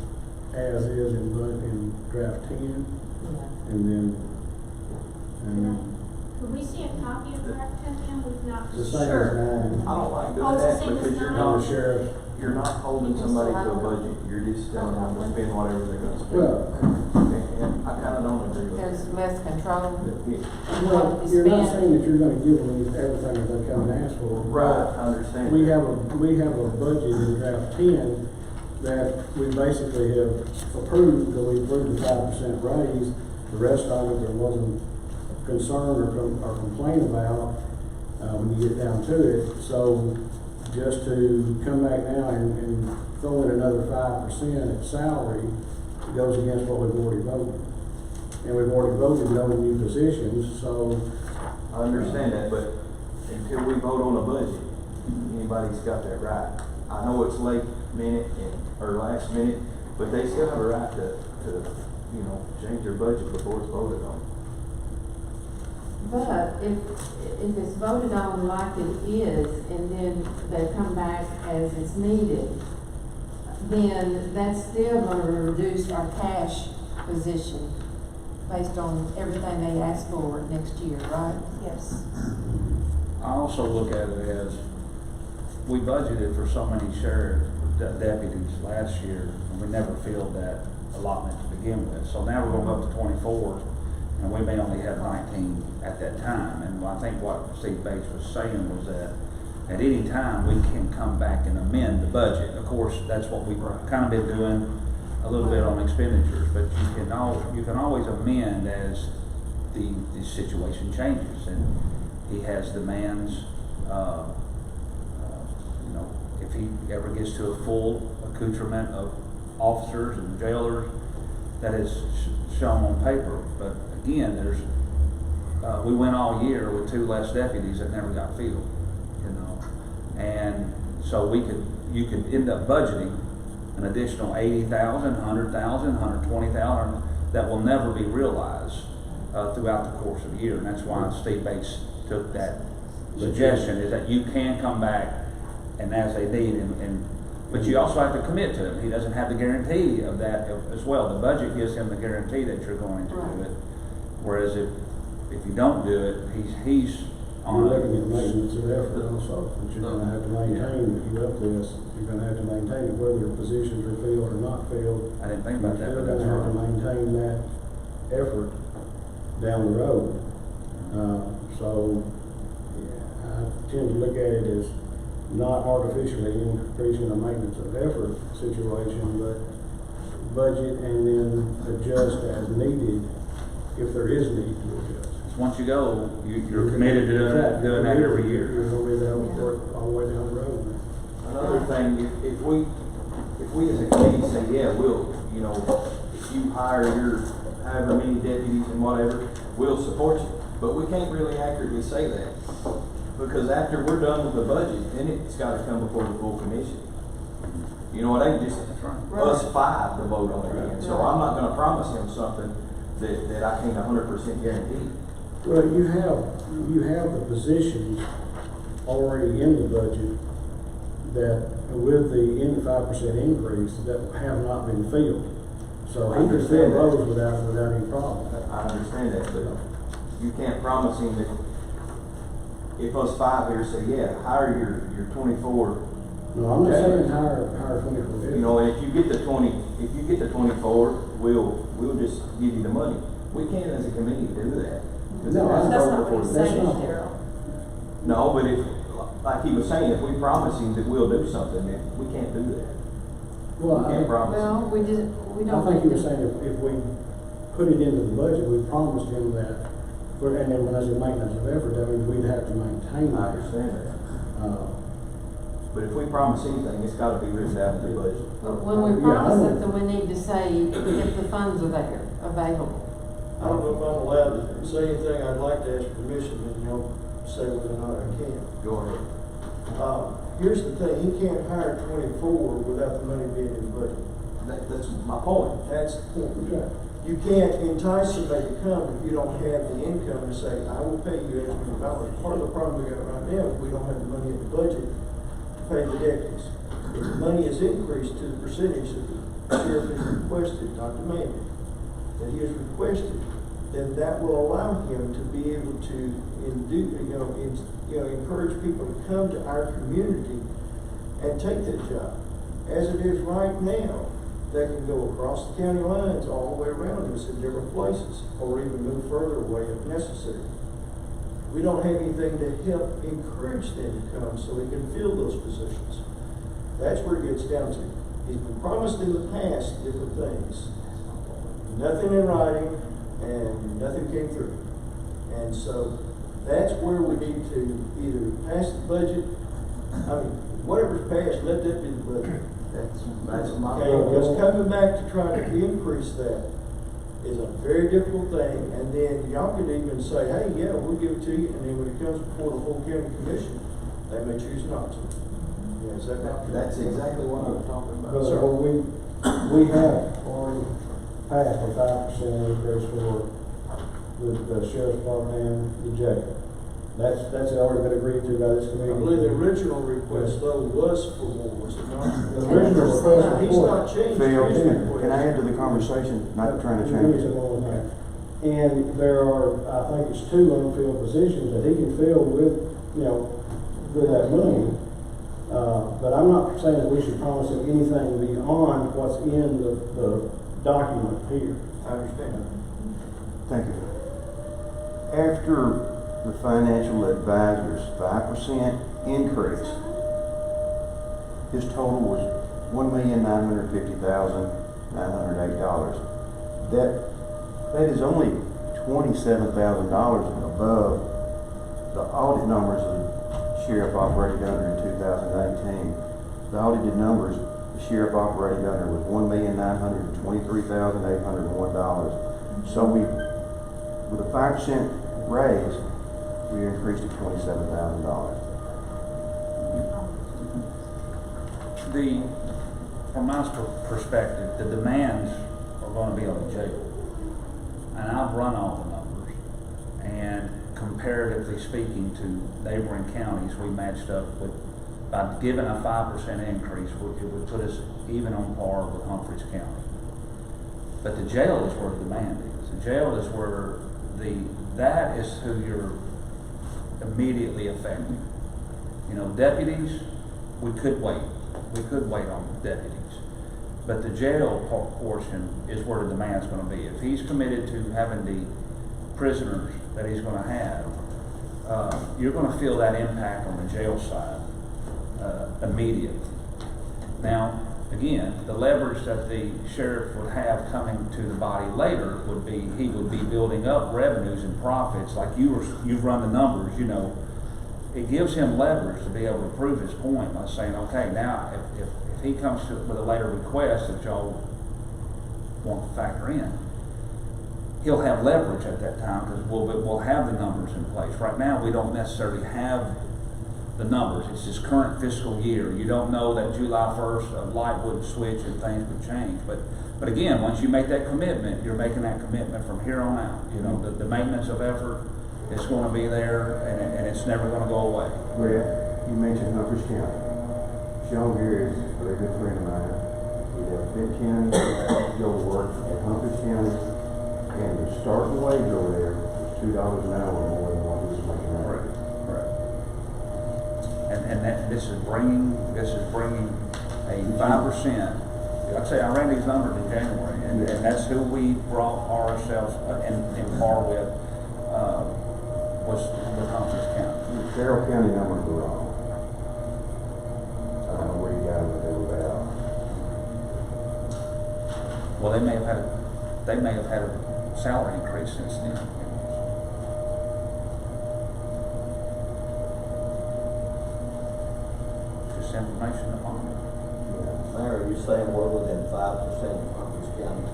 as is in draft 10, Yeah. and then, Could we see a copy of draft 10 then? We've not. the same as Sure. 9. I don't like Oh, doing it's the that same as because you're mine? On not, the sheriff. you're not holding somebody to a budget, you're just telling them to spend whatever they're gonna spend. Well, And I kinda don't agree with that. There's less control. well, you're not saying that you're gonna give them everything that they come and ask for. Right, I understand. We have a budget in draft 10 that we basically have approved, that we approved the 5% raise. The rest of it, there wasn't concern or complain about, when you get down to it. So just to come back now and throw in another 5% at salary goes against what we've already voted. And we've already voted no new positions, so. I understand that, but until we vote on a budget, anybody's got that right. I know it's late minute or last minute, but they still have a right to, you know, change their budget before it's voted on. But if it's voted on like it is, and then they come back as it's needed, then that's still gonna reduce our cash position based on everything they ask for next year, right? Yes. I also look at it as, we budgeted for so many sheriff deputies last year, and we never filled that allotment to begin with. So now we're going up to 24, and we may only have 19 at that time. And I think what Steve Bates was saying was that at any time, we can come back and amend the budget. Of course, that's what we've kind of been doing a little bit on expenditures, but you can always amend as the situation changes, and he has demands. You know, if he ever gets to a full accoutrement of officers and jailers, that is shown on paper. But again, there's we went all year with 2 less deputies that never got filled, you know, and so you could end up budgeting an additional 80,000, 100,000, 120,000 that will never be realized throughout the course of the year. And that's why Steve Bates took that suggestion, is that you can come back and as they need, but you also have to commit to it. He doesn't have the guarantee of that as well. The budget gives him the guarantee that you're going to do it. Whereas if you don't do it, he's You're on looking at maintenance of effort also, that you're gonna have to maintain, if you up this, you're gonna have to maintain it, whether your positions are filled or not filled. I didn't think about that, You're but that's gonna have to right. maintain that effort down the road. So, yeah, I tend to look at it as not artificially increasing the maintenance of effort situation, but budget and then adjust as needed if there is need to adjust. Once you go, you're committed to doing that every year. You're gonna be there all the way down the road. Another thing, if we as a committee say, yeah, we'll, you know, if you hire your however many deputies and whatever, we'll support you. But we can't really accurately say that, because after we're done with the budget, then it's gotta come before the full commission. You know, it ain't just us 5 to vote on it again. So I'm not gonna promise him something that I can't 100% guarantee. Well, you have the positions already in the budget that with the 5% increase that have not been filled. So he can fill those without any problem. I understand that, but you can't promise him that if us 5 here say, yeah, hire your 24. No, I'm not saying hire 24. You know, if you get the 24, we'll just give you the money. We can't as a committee do that. No, That's not what he's that's saying, not- Daryl. No, but if, like he was saying, if we promise him that we'll do something, then we can't do that. Well, We can't promise him. Well, we I don't. think he was saying if we put it into the budget, we promised him that, and then when I said maintenance of effort, that means we'd have to maintain I that. understand that. Uh, But if we promise anything, it's gotta be written down in the budget. But when we Yeah, I promise know. it, then we need to say if the funds are there, available. I don't know if I'm allowed to say anything, I'd like to ask permission, and you'll say whether or not I can. Go ahead. Here's the thing, he can't hire 24 without the money being in the budget. That's my point. That's the point. yeah. You can't entice somebody to come if you don't have the income to say, I will pay you X amount of dollars. Part of the problem we got right now is we don't have the money in the budget to pay the deputies. If the money is increased to the percentage that the sheriff has requested, not demanded, that he has requested, then that will allow him to be able to encourage people to come to our community and take that job. As it is right now, they can go across the county lines all the way around us in different places, or even move further away if necessary. We don't have anything to help encourage them to come so we can fill those positions. That's where it gets down to. He's been promised in the past different things. Nothing in writing, and nothing came through. And so that's where we need to either pass the budget, I mean, whatever's passed, let that be the budget. That's my Okay, goal. because coming back to try to increase that is a very difficult thing, and then y'all could even say, hey, yeah, we'll give it to you, and then when it comes before the whole county commission, they may choose not to. Yeah, is that not? That's exactly what I'm talking about. But we have already passed a 5% increase for the sheriff's department and the jail. That's already been agreed to by this committee. I believe the original request though was for more, was it not? The original request He's was not changed. Phil, his can request. I add to the conversation, not trying to Give change me it? some more than that. And there are, I think it's 2 unfilled positions that he can fill with, with that money. But I'm not saying that we should promise him anything beyond what's in the document here. I understand. Thank you. After the financial advisor's 5% increase, his total was $1,950,908. That is only $27,000 above the audit numbers the sheriff operated under in 2018. The audited numbers the sheriff operated under was $1,923,801. So with a 5% raise, we increased to $27,000. From my perspective, the demands are gonna be on the jail. And I've run all the numbers, and comparatively speaking to neighboring counties, we matched up with, by giving a 5% increase, it would put us even on par with Humphreys County. But the jail is where the demand is. The jail is where that is who you're immediately affecting. Deputies, we could wait. We could wait on deputies. But the jail portion is where the demand's gonna be. If he's committed to having the prisoners that he's gonna have, you're gonna feel that impact on the jail side immediately. Now, again, the leverage that the sheriff would have coming to the body later would be, he would be building up revenues and profits, like you've run the numbers, It gives him leverage to be able to prove his point by saying, okay, now, if he comes to with a later request that y'all want to factor in, he'll have leverage at that time because we'll have the numbers in place. Right now, we don't necessarily have the numbers. It's this current fiscal year. You don't know that July 1st a light would switch and things would change. But again, once you make that commitment, you're making that commitment from here on out. The maintenance of effort is going to be there, and it's never going to go away. Well, you mentioned Humphreys County. Sean here is a very good friend of mine. He left Pitt County, go to work in Humphreys County, and the starting wage over there was $2 an hour more than what he was making out. Right. And this is bringing a 5%. Like I say, I ran these numbers in January, and that's who we brought ourselves in par with. Was Humphreys County. The Carroll County numbers were wrong. I don't know where you got them, but they were bad. Well, they may have had a salary increase since then. Just information upon it. Larry, you're saying we're within 5% of Humphreys County?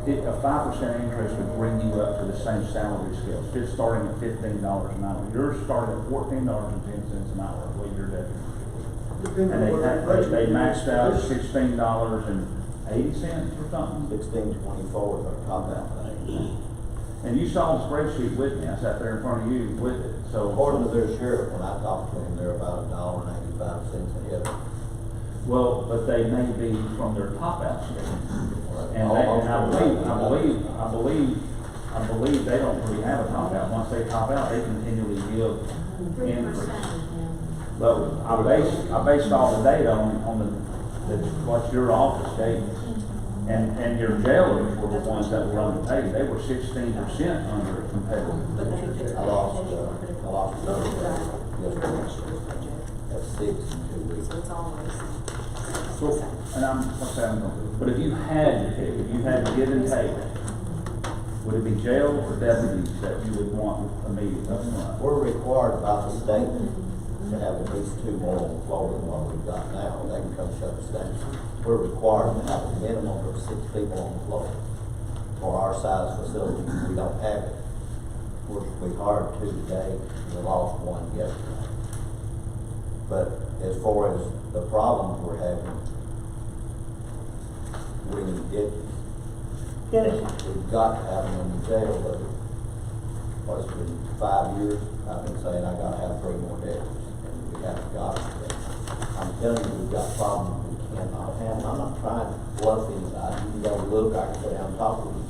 A 5% increase would bring you up to the same salary scale, just starting at $15 an hour. You're starting at $14.10 an hour, I believe your deputy. And they maxed out $16.80 or something. 16.24 is our top out thing. And you saw the spreadsheet with me. I sat there in front of you with it. So According to their sheriff, when I talked to him, they're about $1.85 ahead. well, but they may be from their top out scale. And I believe they don't really have a top out. Once they top out, they continually give increase. But I based all the data on what your office gave us. And your jailers were the ones that were underpaid. They were 16% under competitive. I lost the number yesterday. That's 6 in 2 weeks. So, and what's that? But if you had to pick, if you had to give and take, Would it be jail or deputies that you would want immediate up front? We're required by the state to have at least 2 more on the floor than what we've got now. They can come shut us down. We're required to have a minimum of 6 people on the floor. For our size facility, we don't have it. We hired 2 today, we lost 1 yesterday. But as far as the problems we're having, we need deputies. We've got to have them in the jail, but what's been 5 years, I've been saying I gotta have 3 more deputies, and we haven't got them. I'm telling you, we've got problems we cannot handle. I'm not trying to bluff anybody. You can go look, I can go down and talk with you.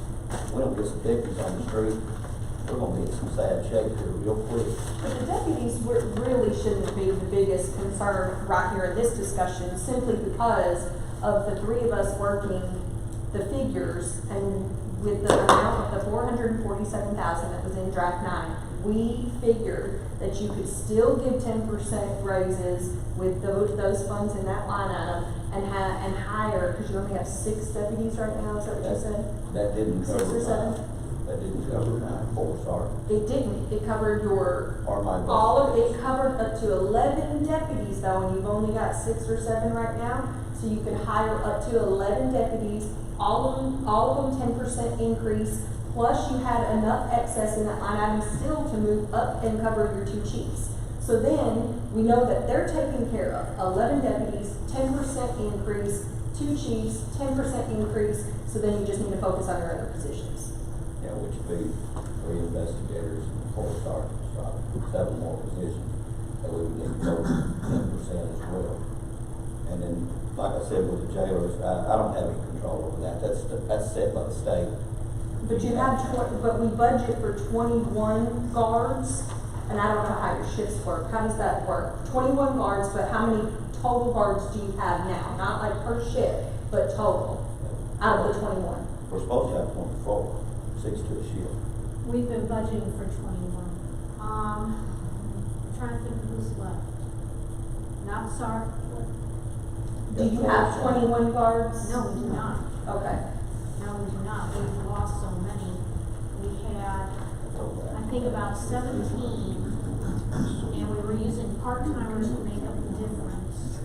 We don't get some deputies on the street, we're gonna be in some sad shape here real quick. But the deputies really shouldn't be the biggest concern right here in this discussion, simply because of the 3 of us working the figures, and with the amount of the $447,000 that was in draft 9, we figured that you could still give 10% raises with those funds in that line item and hire, because you only have 6 deputies right now, is that what you said? That didn't 6 cover or 7? That didn't cover 9-4, sorry. It didn't. It covered your, Or my budget. all of it covered up to 11 deputies though, and you've only got 6 or 7 right now. So you could hire up to 11 deputies, all of them 10% increase, plus you had enough excess in that line item still to move up and cover your 2 chiefs. So then, we know that they're taken care of, 11 deputies, 10% increase, 2 chiefs, 10% increase, so then you just need to focus on your other positions. Yeah, which would be 3 investigators and 4 sergeants, right? 7 more positions that we would need to go 10% as well. And then, like I said, with the jailers, I don't have any control over that. That's set by the state. But you have but we budget for 21 guards, and I don't know how your shifts work. How does that work? 21 guards, but how many total guards do you have now? Not like per shift, but total, out of the 21. We're supposed to have 24, 6 to a shift. We've been budgeting for 21. Trying to think of who's left. Not sorry. Do you have 21 guards? No, we do not. Okay. No, we do not. We've lost so many. We had, I think, about 17, and we were using part-timers to make up the difference.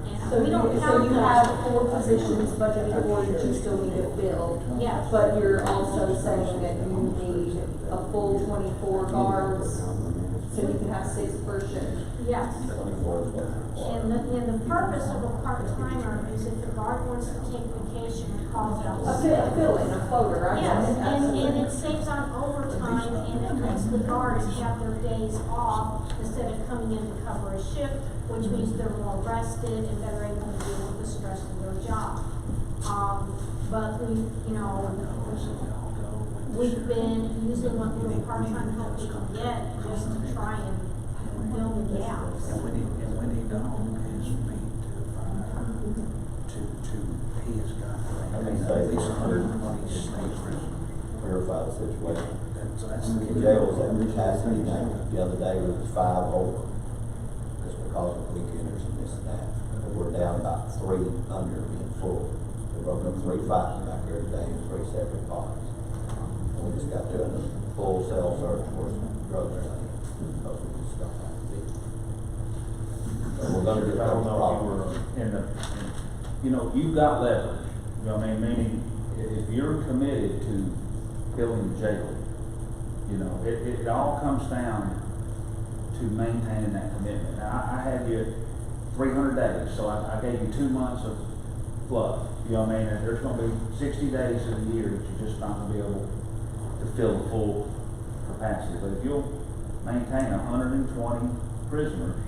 And So we don't you count have those. 4 positions budgeted for that you still need to fill. Yes. But you're also saying that you need a full 24 guards, so you can have 6 per shift. Yes. 24 is what we're And the purpose of a part-timer is if the guard wants to take vacation and calls out A sick. fill-in, a floater, right? Yes, and Absolutely. it saves on overtime, and it lets the guards have their days off instead of coming in to cover a shift, which means they're more rested and better able to deal with the stress of their job. But we've been using what little part-time help we can get just to try and fill the gaps. And we need to own his feet he has got Let me say at least this. 120 state prisoners. clarify the situation. That's the The jail is at capacity now. The other day it was 5 over. Just because of weekenders and this and that. But we're down about 3 under being full. We broke up 3 fighting back here today in 3 separate parts. And we just got doing a full cell search for some drugs or something. Because we just don't have to be. But we're gonna get I don't those know if you problems. were in the, you've got leverage. You know what I mean? Meaning, if you're committed to filling the jail, it all comes down to maintaining that commitment. Now, I had you at 300 days, so I gave you 2 months of fluff. You know what I mean? And there's gonna be 60 days in a year that you're just not gonna be able to fill the full capacity. But if you'll maintain 120 prisoners,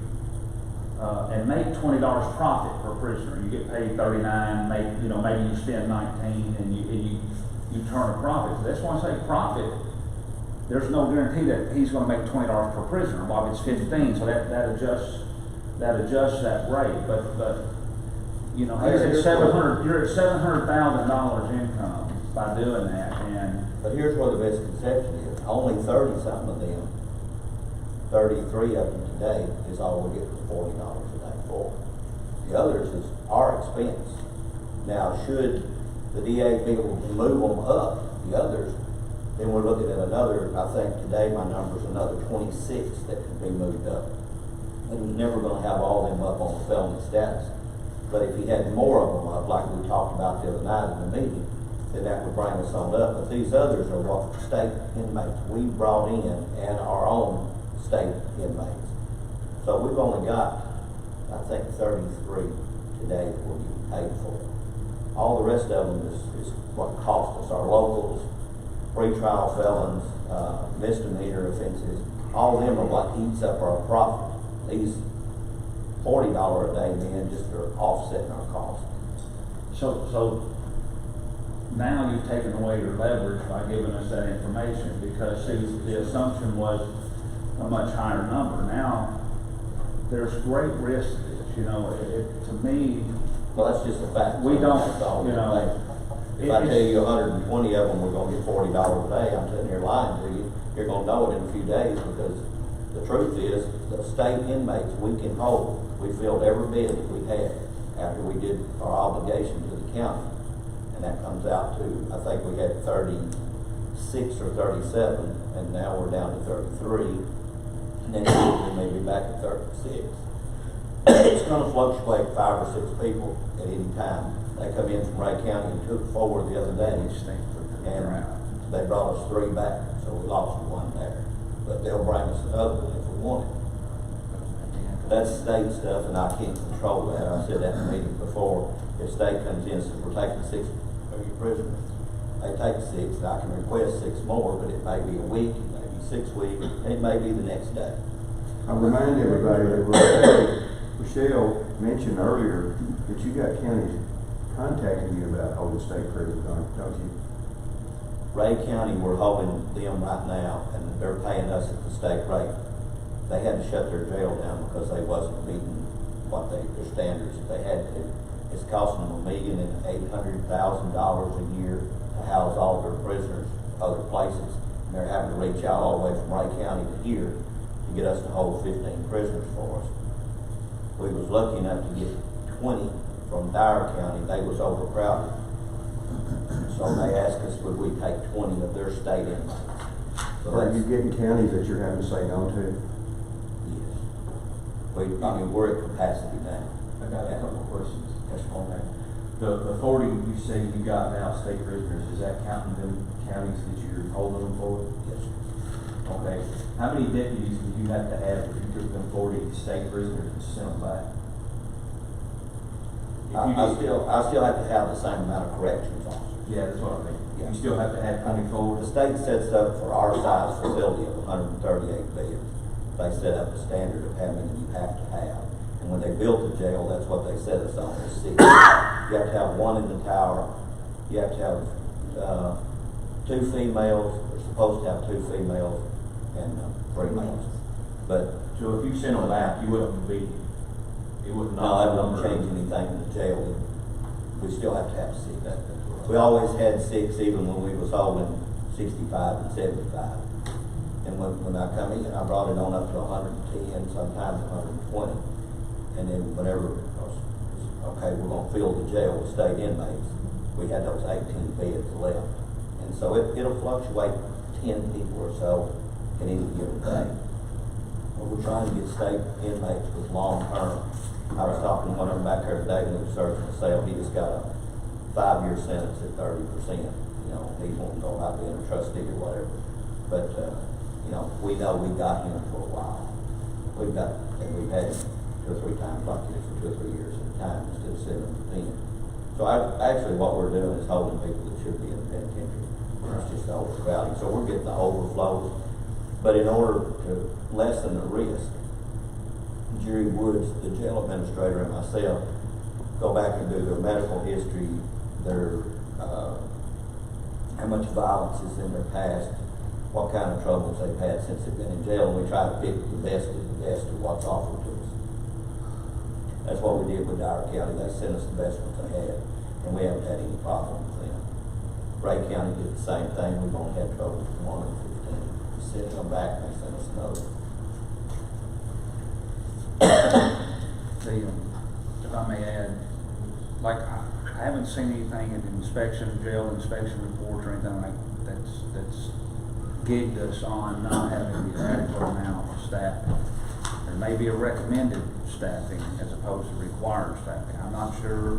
and make $20 profit per prisoner. You get paid 39, maybe you spend 19 and you turn a profit. That's why I say profit. There's no guarantee that he's gonna make $20 per prisoner. Well, if it's 15, so that adjusts that rate. But he's at 700, you're at $700,000 income by doing that. And But here's where the misconception is. Only 30-something of them, 33 of them today, is all we get for $40 a day for. The others is our expense. Now, should the DA be able to move them up, the others, then we're looking at another, I think today my number's another 26 that could be moved up. And we're never gonna have all them up on felony status. But if you had more of them up, like we talked about the other night in the meeting, then that would bring us on up. But these others are what state inmates we brought in and our own state inmates. So we've only got, I think, 33 today that we're getting paid for. All the rest of them is what cost us. Our locals, pretrial felons, misdemeanor offenses, all of them are what eats up our profit. These $40 a day men just are offsetting our costs. So now you've taken away your leverage by giving us that information, because see, the assumption was a much higher number. Now, there's great risk to this, you know, to me, Well, that's just a fact. We don't, That's all. you know, If I tell you 120 of them, we're gonna get $40 a day, I'm sitting here lying to you. You're gonna know it in a few days, because the truth is, the state inmates we can hold. We filled every bed that we had after we did our obligation to the county. And that comes out to, I think we had 36 or 37, and now we're down to 33. And then we may be back at 36. It's gonna fluctuate 5 or 6 people at any time. They come in from Ray County and took 4 the other day, and they brought us 3 back, so we lost 1 there. But they'll bring us another one if we want it. That's state stuff, and I can't control that. I said that in the meeting before. If state comes in and says, we're taking 6 of your prisoners, they take 6, and I can request 6 more, but it may be a week, it may be 6 weeks, and it may be the next day. I remind everybody that Michelle mentioned earlier that you got counties contacting you about holding state prisons, don't you? Ray County, we're holding them right now, and they're paying us at the state rate. They had to shut their jail down because they wasn't meeting their standards that they had to. It's costing them $1,800,000 a year to house all their prisoners other places. And they're having to reach out all the way from Ray County to here to get us to hold 15 prisoners for us. We was lucky enough to get 20 from Dyer County. They was overcrowded. So they asked us, would we take 20 of their state inmates? So Are you that's, getting counties that you're having to say no to? yes. We're at capacity now. I got a couple of questions. Yes, On that. The 40 you say you got now, state prisoners, is that counting them counties that you're holding them for? yes. Okay. How many deputies would you have to have if you took them 40 state prisoners and sent them back? I still have to have the same amount of corrections officers. Yeah, that's what I mean. Yeah. You still have to have 24? The state sets up for our size facility of 138 beds. They set up a standard of how many you have to have. And when they built the jail, that's what they set us on, was 6. You have to have 1 in the tower. You have to have 2 females. We're supposed to have 2 females and 3 males. But So if you sent them back, you wouldn't be, it would no, not. that won't change anything in the jail. We still have to have 6. We always had 6 even when we was holding 65 and 75. And when I come in, I brought it on up to 110, sometimes 120. And then whenever, okay, we're gonna fill the jail with state inmates, we had those 18 beds left. And so it'll fluctuate 10 people or so in any given day. But we're trying to get state inmates with long term. I was talking to one of them back there today when we were searching the cell. He just got a 5-year sentence at 30%. You know, he won't go out being a trustee or whatever. But, you know we got him for a while. We've had him 2 or 3 times like this for 2 or 3 years at a time instead of 7 or 10. So actually what we're doing is holding people that should be in the penitentiary. It's just overcrowding. So we're getting the overflows. But in order to lessen the risk, Jerry Woods, the jail administrator, and myself go back and do their medical history, their how much violence is in their past, what kind of troubles they've had since they've been in jail, and we try to pick the best of what's offered to us. That's what we did with Dyer County. They sent us the best ones they had, and we haven't had any problem with them. Ray County did the same thing. We've only had trouble with 1 and 15. We sent them back, and they sent us another. If I may add, like, I haven't seen anything in inspection, jail inspection reports or anything like that's gigged us on not having the adequate amount of staffing. There may be a recommended staffing as opposed to required staffing. I'm not sure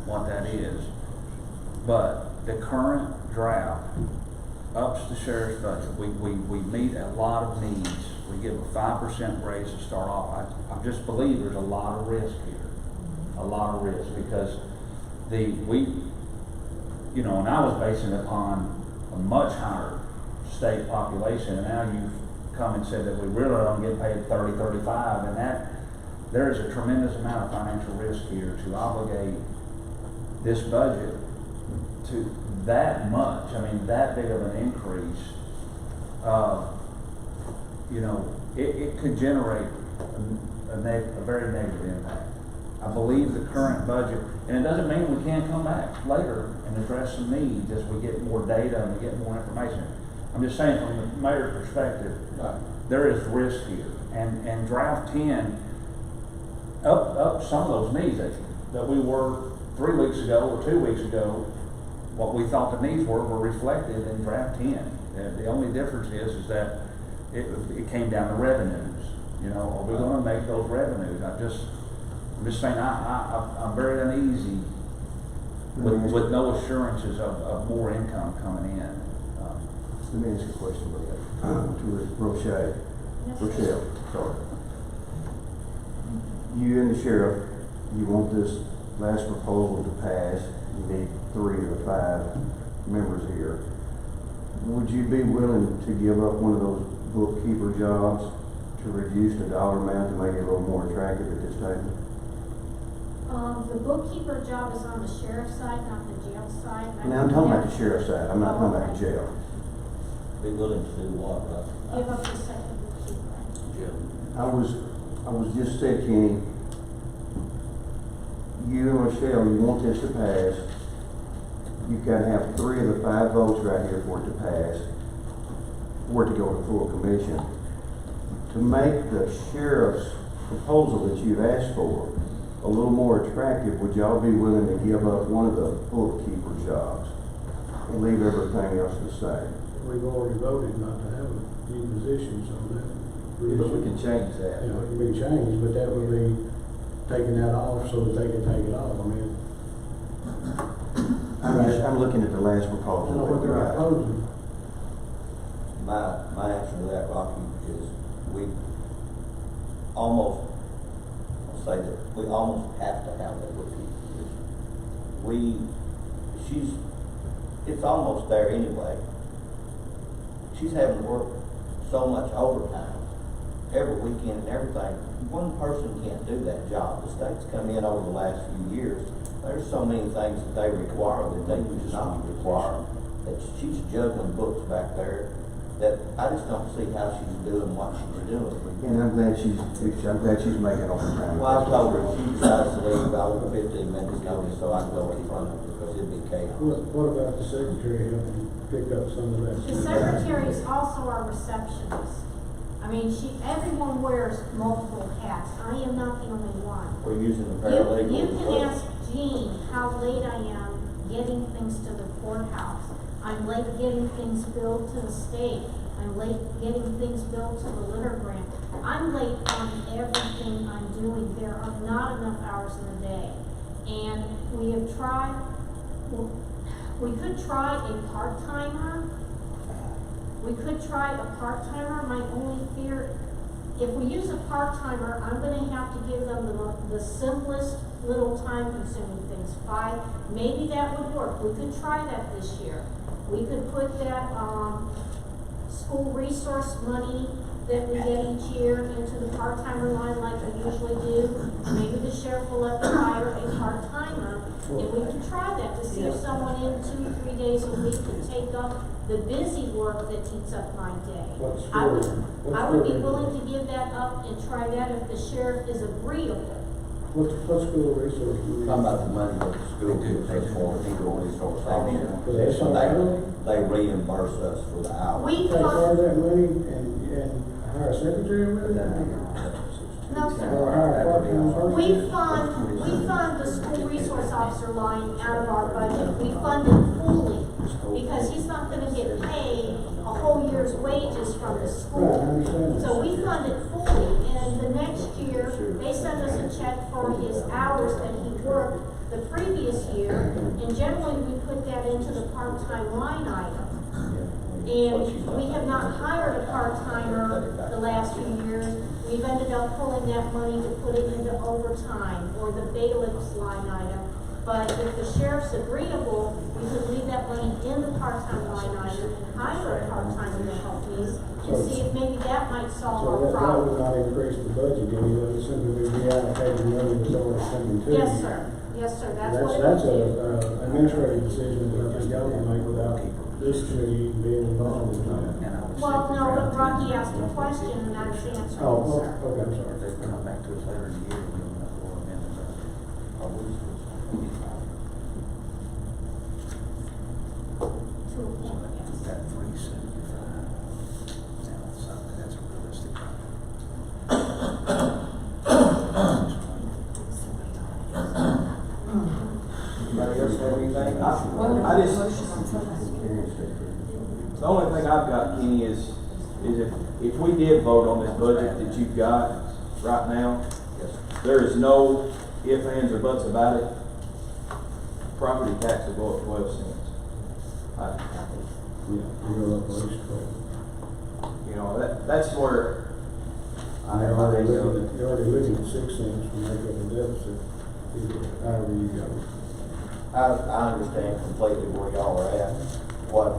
what that is. But the current draft ups the sheriff's budget. We meet a lot of needs. We give a 5% raise to start off. I just believe there's a lot of risk here. A lot of risk because you know, and I was basing it upon a much higher state population, and now you've come and said that we really don't get paid 30, 35, and that there is a tremendous amount of financial risk here to obligate this budget to that much. I mean, that big of an increase. You know, it could generate a very negative impact. I believe the current budget, and it doesn't mean we can't come back later and address some needs as we get more data and we get more information. I'm just saying from the mayor's perspective, there is risk here. And draft 10 up some of those needs that we were 3 weeks ago or 2 weeks ago, what we thought the needs were reflected in draft 10. The only difference is that it came down to revenues. You know, are we going to make those revenues? I'm just saying I'm very uneasy with no assurances of more income coming in. Let me ask you a question to Rochelle. Rochelle, sorry. You and the sheriff, you want this last proposal to pass. You need 3 of the 5 members here. Would you be willing to give up one of those bookkeeper jobs to reduce the dollar amount to make it a little more attractive at this time? The bookkeeper job is on the sheriff's side, not the jail side. Now I'm talking about the sheriff's side, I'm not talking about the jail. Be willing to do what, Give up the second bookkeeper. I was just said, Kenny, you and Rochelle, you want this to pass. You've got to have 3 of the 5 votes right here for it to pass, for it to go to full commission. To make the sheriff's proposal that you've asked for a little more attractive, would y'all be willing to give up one of the bookkeeper jobs and leave everything else the same? We've already voted not to have any positions on that. But we can change that. You know, it can be changed, but that would be taking that off so that they can take it off. I mean, I'm looking at the last I proposal. know what that we they're got. proposing. My answer to that, Rocky, is we almost, I'll say that, we almost have to have that bookkeeper position. It's almost there anyway. She's having to work so much overtime every weekend and everything. One person can't do that job. The state's come in over the last few years. There's so many things that they require that they do not require. That she's juggling books back there that I just don't see how she's doing what she's doing. And I'm glad she's making overtime. Well, I told her she tries to leave about 15 minutes notice so I can go in front of her because it'd be chaos. What about the secretary helping pick up some of that? The secretary is also our receptionist. I mean, everyone wears multiple hats. I am not the only one. We're using the You paralegal as can well. ask Jean how late I am getting things to the courthouse. I'm late getting things billed to the state. I'm late getting things billed to the litter grant. I'm late on everything I'm doing. There are not enough hours in the day. And we have tried, we could try a part-timer. My only fear, if we use a part-timer, I'm gonna have to give them the simplest little time-consuming things. Maybe that would work. We could try that this year. We could put that, school resource money that we get each year into the part-timer line like we usually do. Maybe the sheriff will let me hire a part-timer, and we can try that to see if someone in 2 or 3 days a week can take up the busy work that eats up my day. I would be willing to give that up and try that if the sheriff is agreeable. What school resource do we? Talking about the money that the school gives us for legal resource function. But that's not hourly? They reimburse us for the hours. We Take part of talked, that money and hire a secretary with it? No, Or sir. hire a part-time person? We fund the school resource officer line out of our budget. We fund it fully, because he's not gonna get paid a whole year's wages from the Right, I school. understand that. So we fund it fully, and the next year, they send us a check for his hours that he worked the previous year, and generally we put that into the part-time line item. And we have not hired a part-timer the last few years. We've ended up pulling that money to put it into overtime or the bailiff's line item. But if the sheriff's agreeable, we could leave that money in the part-time line item and hire a part-timer to help me and see if maybe that might solve So our that would problem. not increase the budget any, that would simply be reallocating money that's already coming to you. Yes, sir. Yes, sir. That's what it That's would a, be. administrative decision that I think y'all can make without this committee being involved in that. And I was Well, thinking no, but around Rocky 10, asked a question and I was answering, Oh, sir. okay, I'm sorry. If they come back to us later in the year, we'll have to amend the budget. To a point, yes. That 375. Now, something that's a realistic Anybody else have anything? I just, the only thing I've got, Kenny, is if we did vote on this budget that you've got right now, there is no ifs, ands, or buts about it. Property tax will go up 12 cents. Yeah, you go up at least 12. You know, that's where You're already looking at 6 cents to make up a deficit, however you go. I understand completely where y'all are at. What,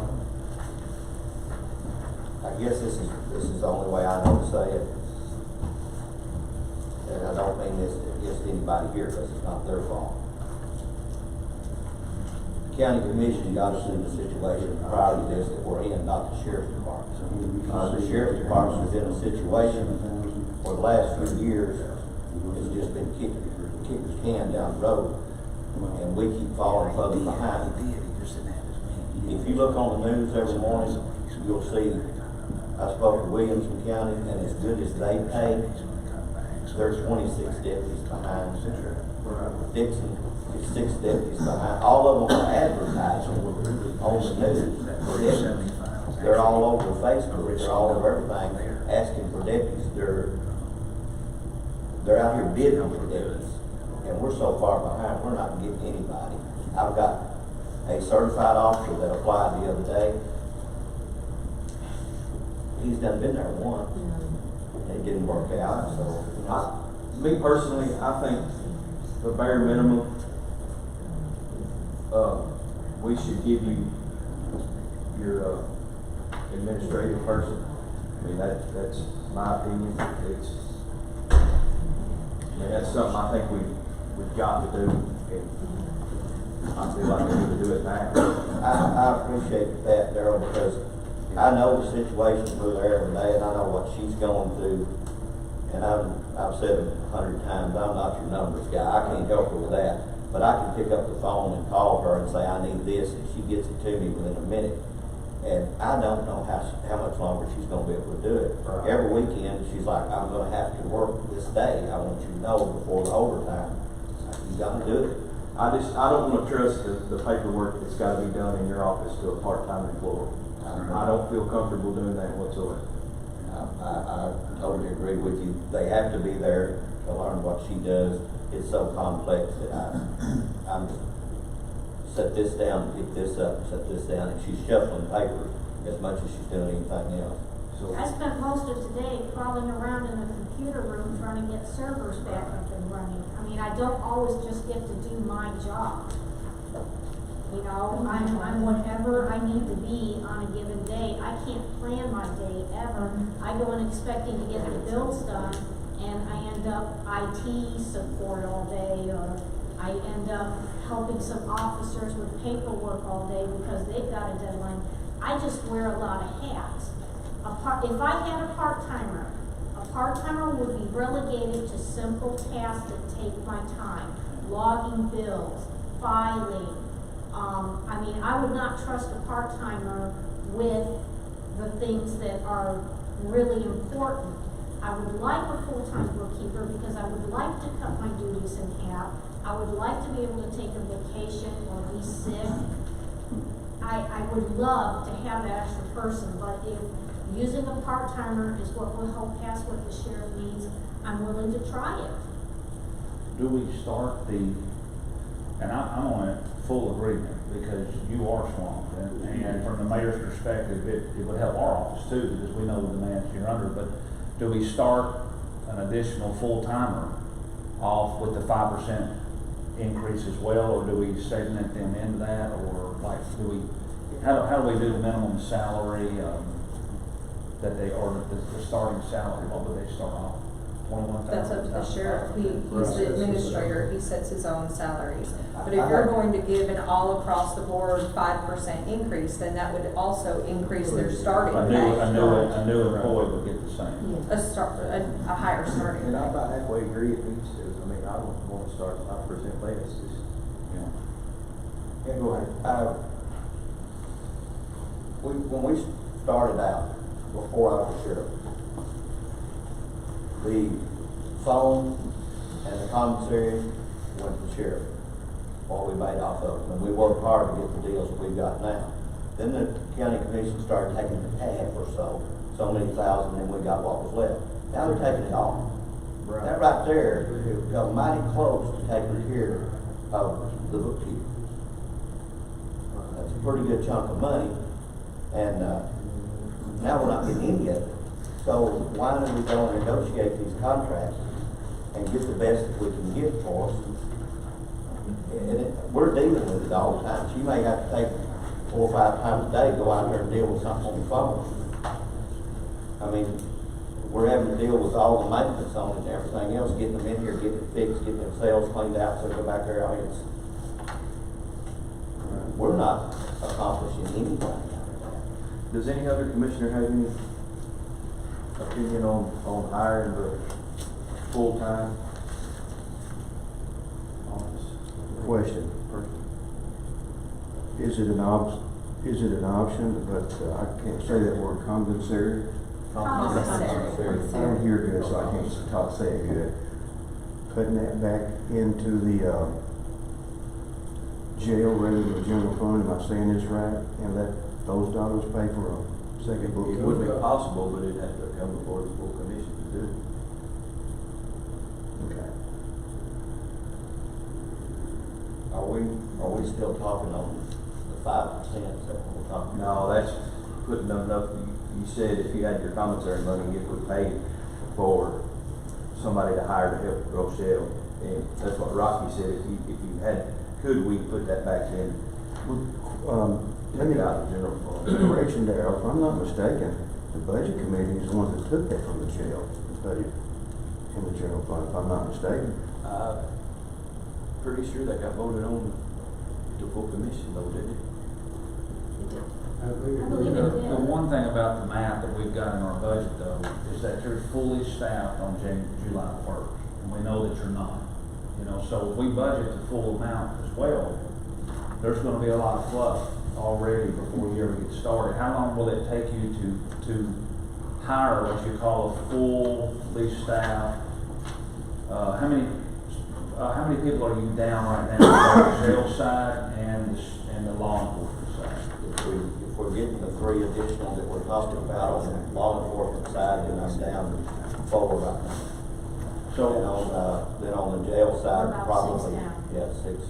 I guess this is the only way I know to say it. And I don't mean this against anybody here, because it's not their fault. The county commission got us in the situation prior to this that we're in, not the sheriff's department. The sheriff's department is in a situation for the last few years, it's just been kicking the can down the road, and we keep falling further behind. If you look on the news every morning, you'll see, I spoke to Williamson County, and as good as they pay, there's 26 deputies behind. Dixon is 6 deputies behind. All of them are advertising on the news for deputies. They're all over Facebook, they're all over everything, asking for deputies. They're out here bidding for deputies. And we're so far behind, we're not getting anybody. I've got a certified officer that applied the other day. He's done been there once, and it didn't work out, so. me personally, I think the bare minimum, we should give you your, administrative person. I mean, that's my opinion. That's something I think we've got to do, and I feel like we need to do it now. I appreciate that, Darryl, because I know the situation through there every day, and I know what she's going through. And I've said it 100 times, I'm not your numbers guy, I can't help her with that. But I can pick up the phone and call her and say, I need this, and she gets it to me within a minute. And I don't know how much longer she's gonna be able to do it. Right. Every weekend, she's like, I'm gonna have to work this day, I want you to know before the overtime. You gotta do it. I don't wanna trust the paperwork that's gotta be done in your office to a part-time employee. I don't feel comfortable doing that whatsoever. I totally agree with you. They have to be there to learn what she does. It's so complex that I'm set this down, pick this up, set this down, and she's shuffling papers as much as she's doing anything else. So, I spent most of today crawling around in the computer room trying to get servers back up and running. I mean, I don't always just get to do my job. You know, I'm whatever I need to be on a given day. I can't plan my day ever. I go in expecting to get the bills done, and I end up IT support all day, or I end up helping some officers with paperwork all day because they've got a deadline. I just wear a lot of hats. If I had a part-timer would be relegated to simple tasks that take my time. Logging bills, filing. I mean, I would not trust a part-timer with the things that are really important. I would like a full-time bookkeeper because I would like to cut my duties in half. I would like to be able to take a vacation or be sick. I would love to have that extra person, but if using a part-timer is what will help pass what the sheriff needs, I'm willing to try it. Do we start and I'm on it full agreement, because you are swamped, and from the mayor's perspective, it would help our office too, because we know the demands you're under, but do we start an additional full-timer off with the 5% increase as well, or do we segment them into that, or like, how do we do the minimum salary, that they, or the starting salary, what would they start off? 21,000? That's up to the sheriff. He's the administrator, he sets his own salaries. But if you're going to give an all across the board 5% increase, then that would also increase their starting A pay. new employee would get the same. A higher starting And I pay. about halfway agree if each does. I mean, I don't want to start 5% less, just, Yeah. yeah, go ahead. When we started out, before I was sheriff, the phone and the commissary went to the sheriff, while we made off of them, and we worked hard to get the deals that we've got now. Then the county commission started taking half or so many thousand, and we got what was left. Now they're taking it all. Right. That right there, it got mighty close to taking care of the bookkeeper. That's a pretty good chunk of money, and, now we're not getting any of it. So why don't we go and negotiate these contracts and get the best that we can get for us? And we're dealing with it all the time. So you may have to take 4 or 5 times a day, go out there and deal with something on the phone. I mean, we're having to deal with all the maintenance on it and everything else, getting them in here, getting it fixed, getting them cells cleaned out, so they go back there. I mean, we're not accomplishing anything. Does any other commissioner have any opinion on hiring the full-time office? Question. Is it an option, but I can't say that word compensatory? Commissary. I don't hear good, so I can't say it good. Putting that back into the jail rather than the general fund, am I saying this right? And let those dollars pay for a second book? It would be possible, but it'd have to come before the full commission to do it. Okay. Are we still talking on the 5%? Is that what we're talking about? No, that's putting enough, you said if you had your commissary money, it would pay for somebody to hire to help Rochelle. And that's what Rocky said, if you had, could we put that back in? Let me out of the general fund. correction there. If I'm not mistaken, the budget committee is the one that took that from the jail, and put it in the general fund, if I'm not mistaken. Pretty sure that got voted on the full commission though, didn't it? I believe I believe it. it. The one thing about the math that we've got in our budget though, is that you're fully staffed on July 1st, and we know that you're not. You know, so if we budget the full amount as well, there's gonna be a lot of fluff already before you ever get started. How long will it take you to hire what you call a fully staffed? How many people are you down right now on the jail side and the law enforcement side? If we're getting the 3 additional that we're talking about on the law enforcement side, then I'm down to 4 right now. And then on the jail side, We're about probably, 6 now. yeah, 6.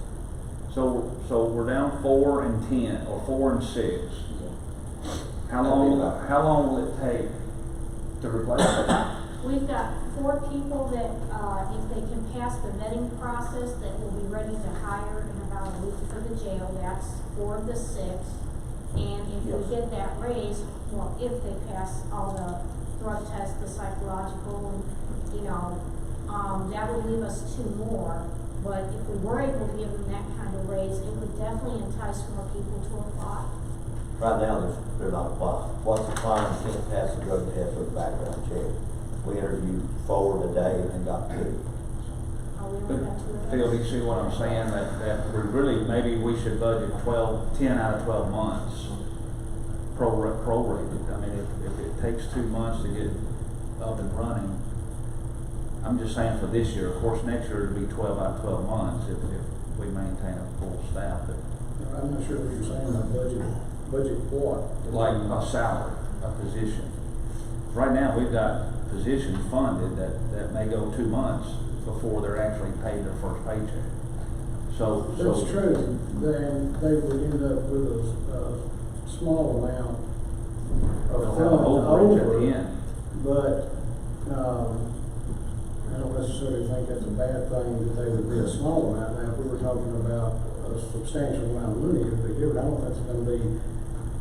So we're down 4 and 10, or 4 and 6. How long will it take to replace it? We've got 4 people that, if they can pass the vetting process, that will be ready to hire in about a week for the jail. That's 4 of the 6. And if Yes. we get that raise, well, if they pass all the drug tests, the psychological, and, you know, that would leave us 2 more. But if we were able to give them that kind of raise, it would definitely entice more people to apply. Right now, they're not applying. What's applying can't pass the drug test or the background check. We interviewed 4 today and got 2. Oh, we only got 2 of Phil, those. you see what I'm saying? That we really, maybe we should budget 10 out of 12 months prorated. I mean, if it takes 2 months to get up and running. I'm just saying for this year, of course, next year it'll be 12 out of 12 months if we maintain a full staff, but I'm not sure what you're saying about budget what? like a salary, a position. Right now, we've got positions funded that may go 2 months before they're actually paid their first paycheck. So. That's true, then they would end up with a small amount of They'll funds have an overage at the over, end. but, I don't necessarily think that's a bad thing that they would be a small amount. Now, if we were talking about a substantial amount of money, if they give it, I don't think it's gonna be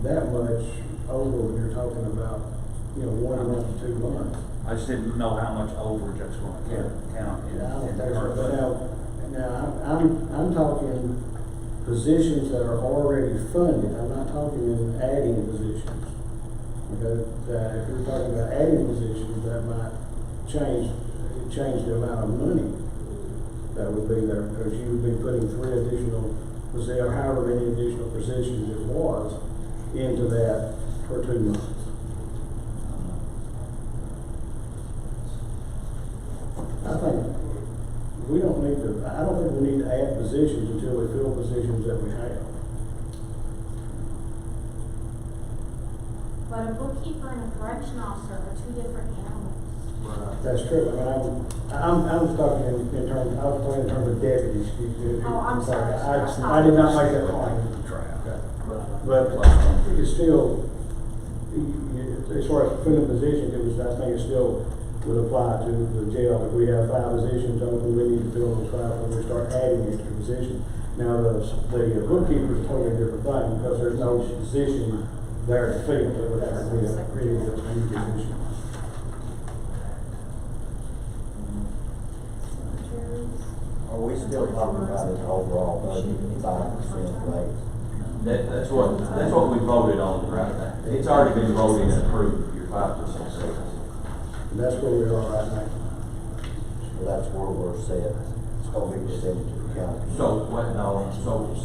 that much over when you're talking about, 1 month to 2 months. I just didn't know how much overage that's gonna count in Yeah, I don't the think current so. budget. Now, I'm talking positions that are already funded, I'm not talking in adding positions. Okay, that if you're talking about adding positions, that might change the amount of money that would be there, because you would be putting 3 additional, or however many additional positions it was, into that for 2 months. I think we don't need to, I don't think we need to add positions until we fill positions that we have. But a bookkeeper and a correction officer are 2 different animals. That's true. I was talking in terms, I was talking in terms of deputies. Oh, I'm sorry. I did not make that point. But it's still, as far as filling positions, I think it still would apply to the jail. If we have 5 positions open, we need to fill those 5 when we start adding extra positions. Now, the bookkeeper is a totally different thing, because there's no position there to fill. It would have to be a really new position. Are we still talking about an overall budget, 5% raise? That's what we voted on right now. It's already been voted and approved, your 5% savings. And that's where we are right now. Well, that's where we're set. It's gonna be presented to the county. So,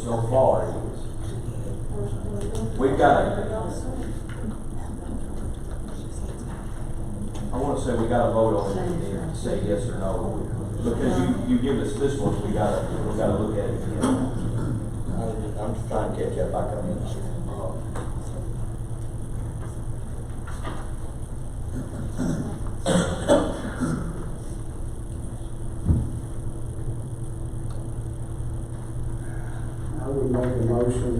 so far, we've got I wanna say we gotta vote on it and say yes or no. Because you give us this one, we gotta look at it again. I'm just trying to catch up, I come in. I would make a motion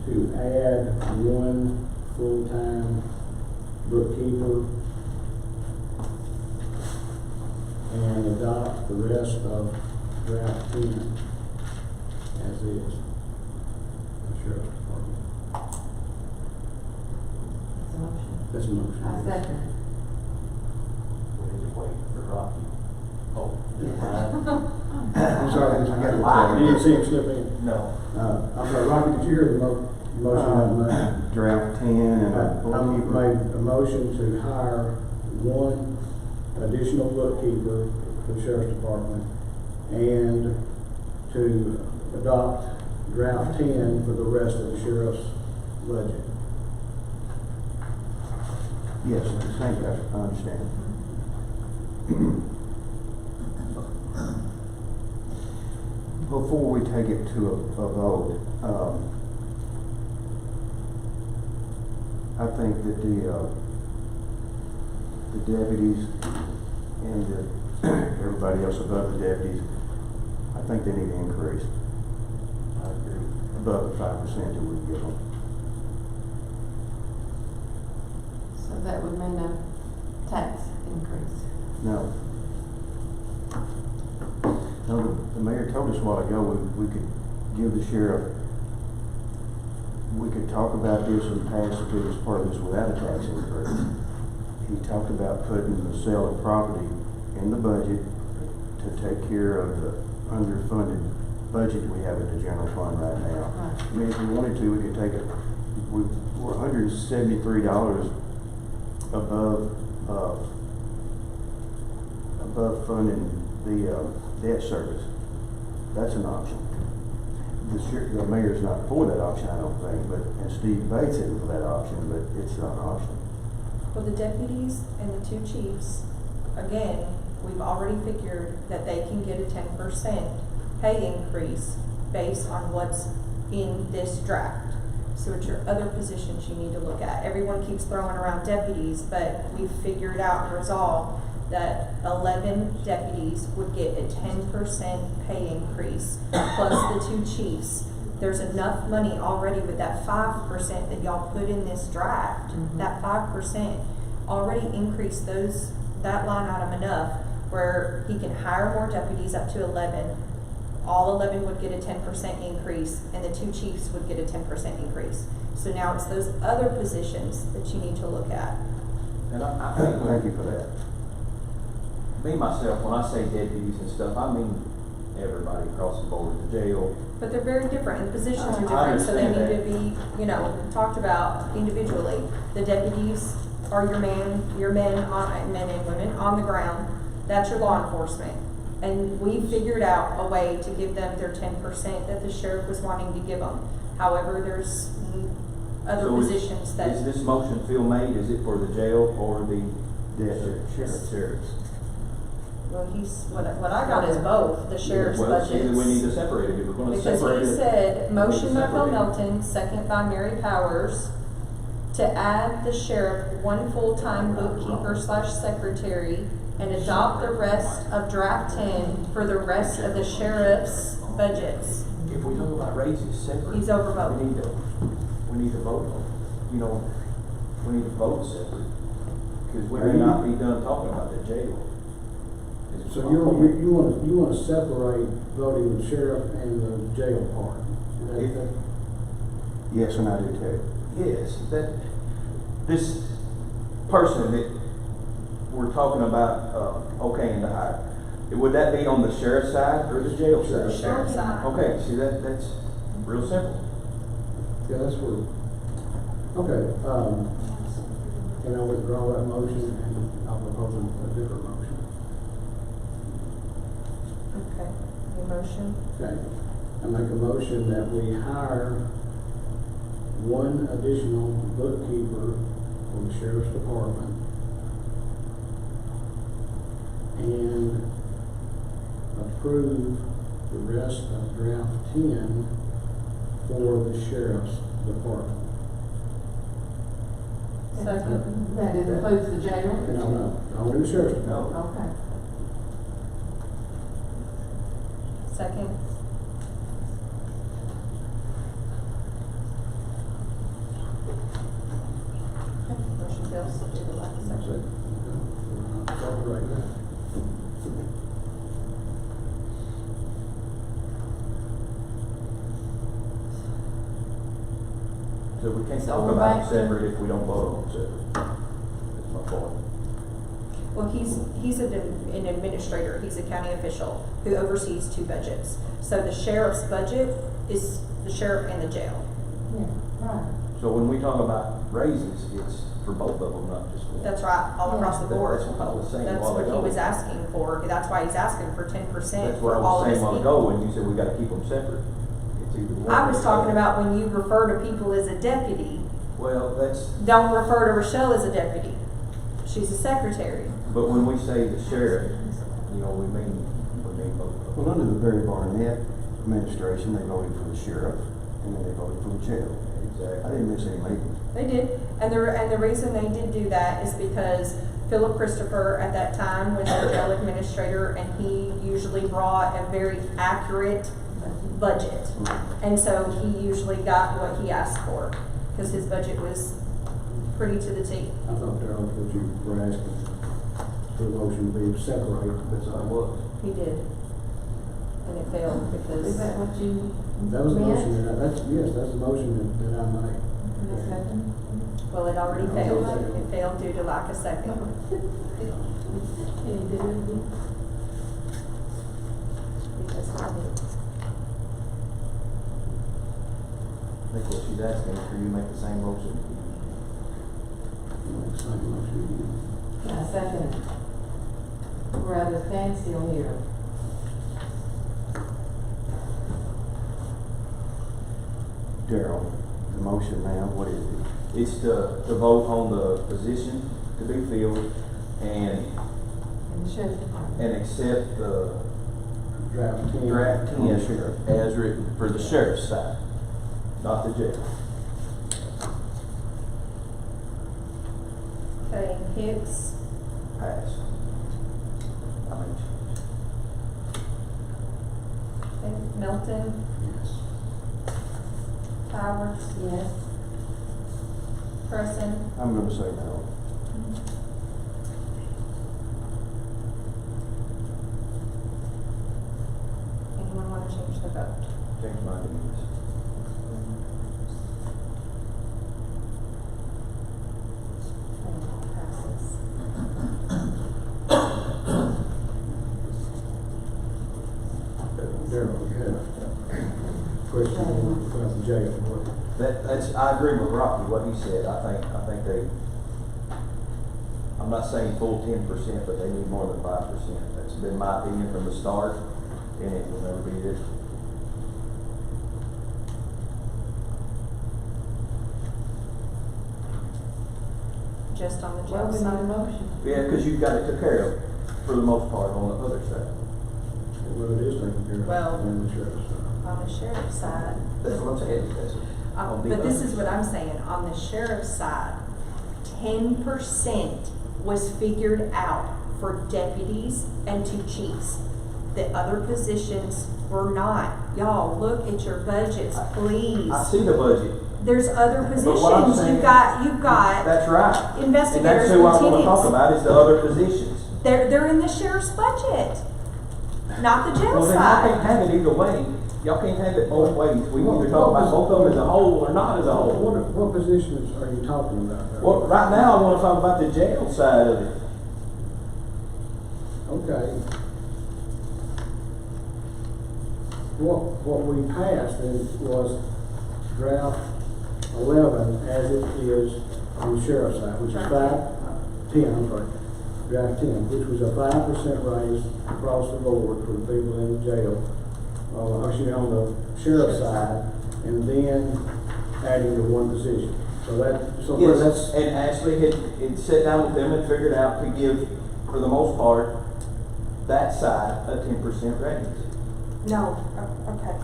to add 1 full-time bookkeeper and adopt the rest of draft 10 as is. The Sheriff's Department. That's a motion. I second. We need to wait for Rocky. Oh. I'm sorry, you didn't see him slip in. No. I'm sorry, Rocky, did you hear the motion I made? Draft 10 and a I bookkeeper. made a motion to hire 1 additional bookkeeper for the Sheriff's Department and to adopt draft 10 for the rest of the sheriff's budget. Yes, thank you, I understand. Before we take it to a vote, I think that the deputies and everybody else above the deputies, I think they need an increase. I agree. Above the 5% that we give them. So that would mean a tax increase. No. No, the mayor told us a while ago we could give the sheriff, we could talk about this and pass it as part of this without a tax increase. He talked about putting the sale of property in the budget to take care of the underfunded budget we have in the general fund right now. Right. I mean, if we wanted to, we could take it, we're $173 above funding the debt service. That's an option. The mayor's not for that option, I don't think, and Steve Bates isn't for that option, but it's an option. Well, the deputies and the two chiefs, again, we've already figured that they can get a 10% pay increase based on what's in this draft. So it's your other positions you need to look at. Everyone keeps throwing around deputies, but we've figured out and resolved that 11 deputies would get a 10% pay increase, plus the two chiefs. There's enough money already with that 5% that y'all put in this draft. That 5% already increased that line item enough where he can hire more deputies up to 11. All 11 would get a 10% increase, and the two chiefs would get a 10% increase. So now it's those other positions that you need to look at. And I think, Thank you for that. me myself, when I say deputies and stuff, I mean everybody across the board, the jail. But they're very different, and the positions are I different, so they understand need to be, talked about individually. The deputies are your men and women on the ground. That's your law enforcement. And we figured out a way to give them their 10% that the sheriff was wanting to give them. However, there's other So positions that. Is this motion feel made, is it for the jail or the Yes. sheriff's? Well, what I got is both, the sheriff's budgets. Well, either we need to separate it, if we're gonna Because separate he it. said, motion by Phil separate it. Melton, second by Mary Powers, to add the sheriff one full-time bookkeeper / secretary and adopt the rest of draft 10 for the rest of the sheriff's budgets. If we talk about raises separate. He's overvoted. We need to vote on, we need to vote separate. Because we may not be done talking about the jail. So you wanna separate voting the sheriff and the jail part? Is that- Yes, and I do too. Yes, this person that we're talking about, okaying to hire, would that be on the sheriff's side or the jail side? Sheriff's side. Okay, see, that's real simple. Yeah, that's where, okay, can I withdraw that motion and I'll propose a different motion? Okay, your motion? Okay, I make a motion that we hire one additional bookkeeper for the sheriff's department and approve the rest of draft 10 for the sheriff's department. Second. That includes the jail? No, only the sheriff's department. No. Okay. Second. Motion fails, so do the last That's second. it. Separate that. So we can't So talk we're about back it to- separate if we don't vote on it separate. That's my point. Well, he's an administrator, he's a county official who oversees two budgets. So the sheriff's budget is the sheriff and the jail. Yeah, right. So when we talk about raises, it's for both of them, not just one. That's right, all across the board. That's what I was saying a That's while what he ago. was asking for, that's why he's asking for 10% That's for what I all was of his saying a while people. ago, when you said we gotta keep them separate. It's either one I or was the talking other. about when you refer to people as a deputy, Well, that's, don't refer to Rochelle as a deputy. She's a secretary. but when we say the sheriff, we mean both of them. Well, under the Barry Barnett administration, they voted for the sheriff, and then they voted for the jail. I Exactly. didn't miss any meetings. They did, and the reason they did do that is because Philip Christopher at that time was the jail administrator, and he usually brought a very accurate budget. And so he usually got what he asked for, because his budget was pretty to the T. I thought Darrell, that you were asking for the motion to be separated. That's what it was. He did. And it failed Is because, that what you That was the meant? motion that's the motion that I made. The second? well, it already failed. It failed due to lack of second. Can you do it again? Because I did. I think what she's asking is for you to make the same motion. Make the same motion again. I second it. We're at a standstill here. Darrell, the motion now, what is it? It's to vote on the position to be filled and, And the sheriff's department. and accept the Draft 10. draft 10 as written for the sheriff's side, not the jail. Okay, Hicks, Pass. I mean, okay, Melton, Yes. Powers, Yes. Preston, I'm gonna say no. anyone want to change their vote? change my views. And that passes. Darryl, you had a question about the jail. That's, I agree with Rocky, what he said, I think they, I'm not saying full 10%, but they need more than 5%. That's been my opinion from the start, and it will never be this. Just on the Well, jail we need a side. motion. Yeah, because you've got it took care of, for the most part, on the other side. Well, it is taken care of. Well- On the sheriff's side. On the sheriff's side. That's what I'm saying, that's. on the But this other is what I'm saying, on the sheriff's side, 10% was figured out for deputies and 2 chiefs. The other positions were not. Y'all, look at your budgets, please. I see the budget. There's other But what I'm positions, saying- you've got That's right. And investigators, that's who I want to talk lieutenants. about, is the other positions. They're in the sheriff's budget, not the jail Well, then y'all can't side. have it either way. Y'all can't have it both ways. We either talk about both of them as a whole or not as a whole. What positions are you talking about there? Well, right now, I want to talk about the jail side of it. Okay. What we passed was draft 11 as it is on the sheriff's side, which is 10, draft 10, which was a 5% raise across the board for the people in the jail. Actually on the sheriff's side, and then adding to 1 position. So Yes, that's, and Ashley had sat down with them and figured out to give, for the most part, that side a 10% raise. No, okay.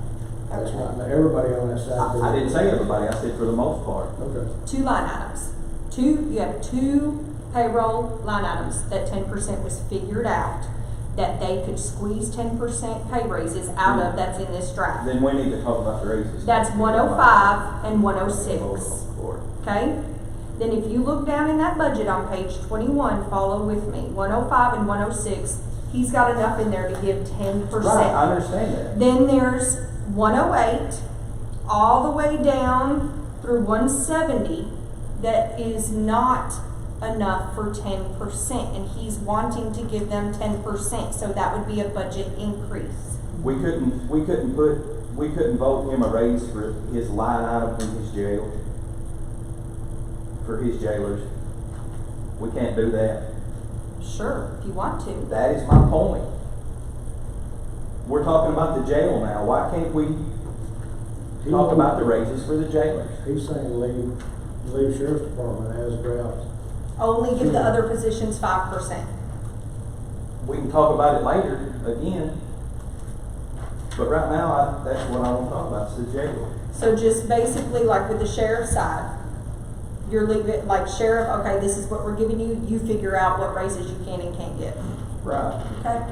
that's Okay. not, everybody on that side. I didn't say everybody, I said for the most part. Okay. 2 line items. You have 2 payroll line items that 10% was figured out, that they could squeeze 10% pay raises out of, that's in this draft. Then we need to talk about the raises. That's 105 and 106, Lord. okay? Then if you look down in that budget on page 21, follow with me, 105 and 106, he's got enough in there to give 10%. Right, I understand that. Then there's 108, all the way down through 170, that is not enough for 10%, and he's wanting to give them 10%, so that would be a budget increase. We couldn't vote him a raise for his line item in his jail, for his jailers. We can't do that. Sure, if you want to. That is my point. We're talking about the jail now. Why can't we talk about the raises for the jailers? He's saying leave sheriff's department as draft. Only give the other positions 5%. We can talk about it later again. But right now, that's what I want to talk about, is the jail. So just basically like with the sheriff's side, you're leaving, like sheriff, okay, this is what we're giving you, you figure out what raises you can and can't get, Right. okay?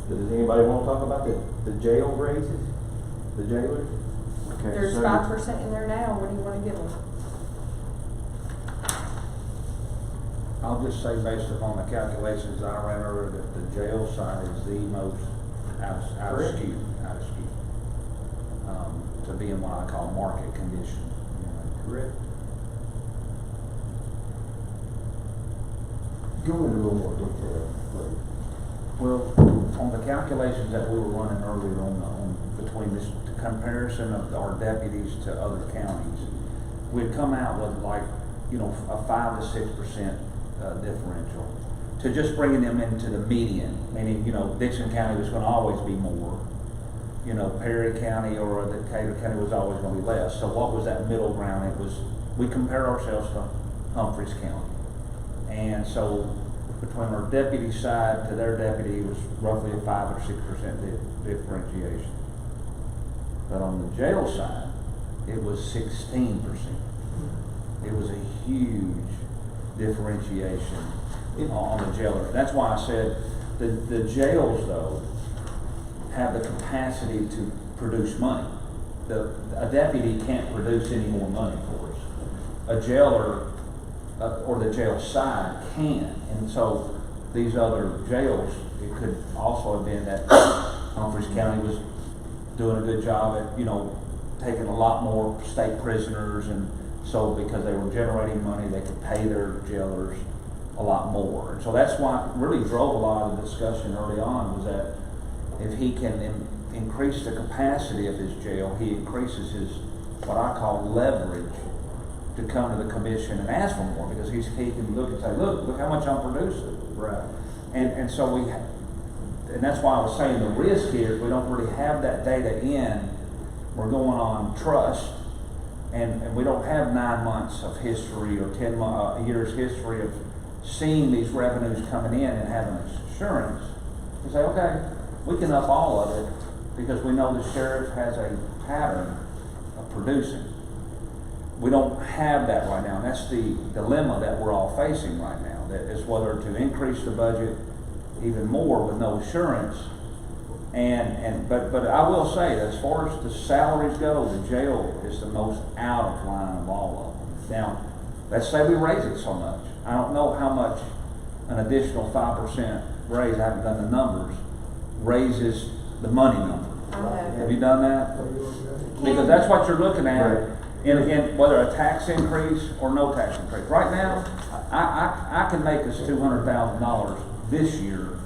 Does anybody want to talk about the jail raises? The jailers? Okay, There's so 5% in there now, what do you wanna give them? I'll just say based upon the calculations I ran earlier, that the jail side is the most out of Correct. skew. To be in what I call market condition. Correct. go into a little more detail, please. Well, on the calculations that we were running earlier on between this comparison of our deputies to other counties, we'd come out with like, a 5 to 6% differential. To just bringing them into the median, meaning, Dixon County was gonna always be more. you know, Perry County or Decatur County was always gonna be less. So what was that middle ground? It was, we compare ourselves to Humphreys County. And so between our deputy side to their deputy, it was roughly a 5 or 6% differentiation. But on the jail side, it was 16%. It was a huge differentiation on the jailers. That's why I said the jails, though, have the capacity to produce money. A deputy can't produce any more money for us. A jailer or the jail side can. And so these other jails, it could also have been that Humphreys County was doing a good job at, you know, taking a lot more state prisoners, and so because they were generating money, they could pay their jailers a lot more. And so that's why it really drove a lot of the discussion early on, was that if he can increase the capacity of his jail, he increases his, what I call leverage, to come to the commission and ask for more, because he can look and say, look how much I'm producing. Right. And so and that's why I was saying the risk here is we don't really have that data in. We're going on trust, and we don't have 9 months of history or 10 years history of seeing these revenues coming in and having assurance to say, okay, we can up all of it because we know the sheriff has a pattern of producing. We don't have that right now, and that's the dilemma that we're all facing right now. That is whether to increase the budget even more with no assurance. But I will say that as far as the salaries go, the jail is the most out of line of all of them. Now, let's say we raise it so much. I don't know how much an additional 5% raise, I haven't done the numbers, raises the money number. Have you done that? Because that's what you're looking at in whether a tax increase or no tax increase. Right now, I can make us $200,000 this year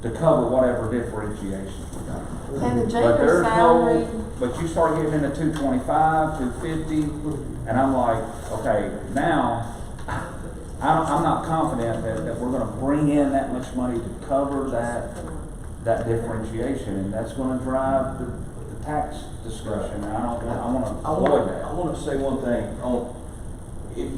to cover whatever differentiations we got. And the But jailer's there's salary, but you start getting into 225, 250, and I'm like, okay, now I'm not confident that we're going to bring in that much money to cover that differentiation, and that's going to drive the tax discussion. And I want to avoid that. I want to say one thing if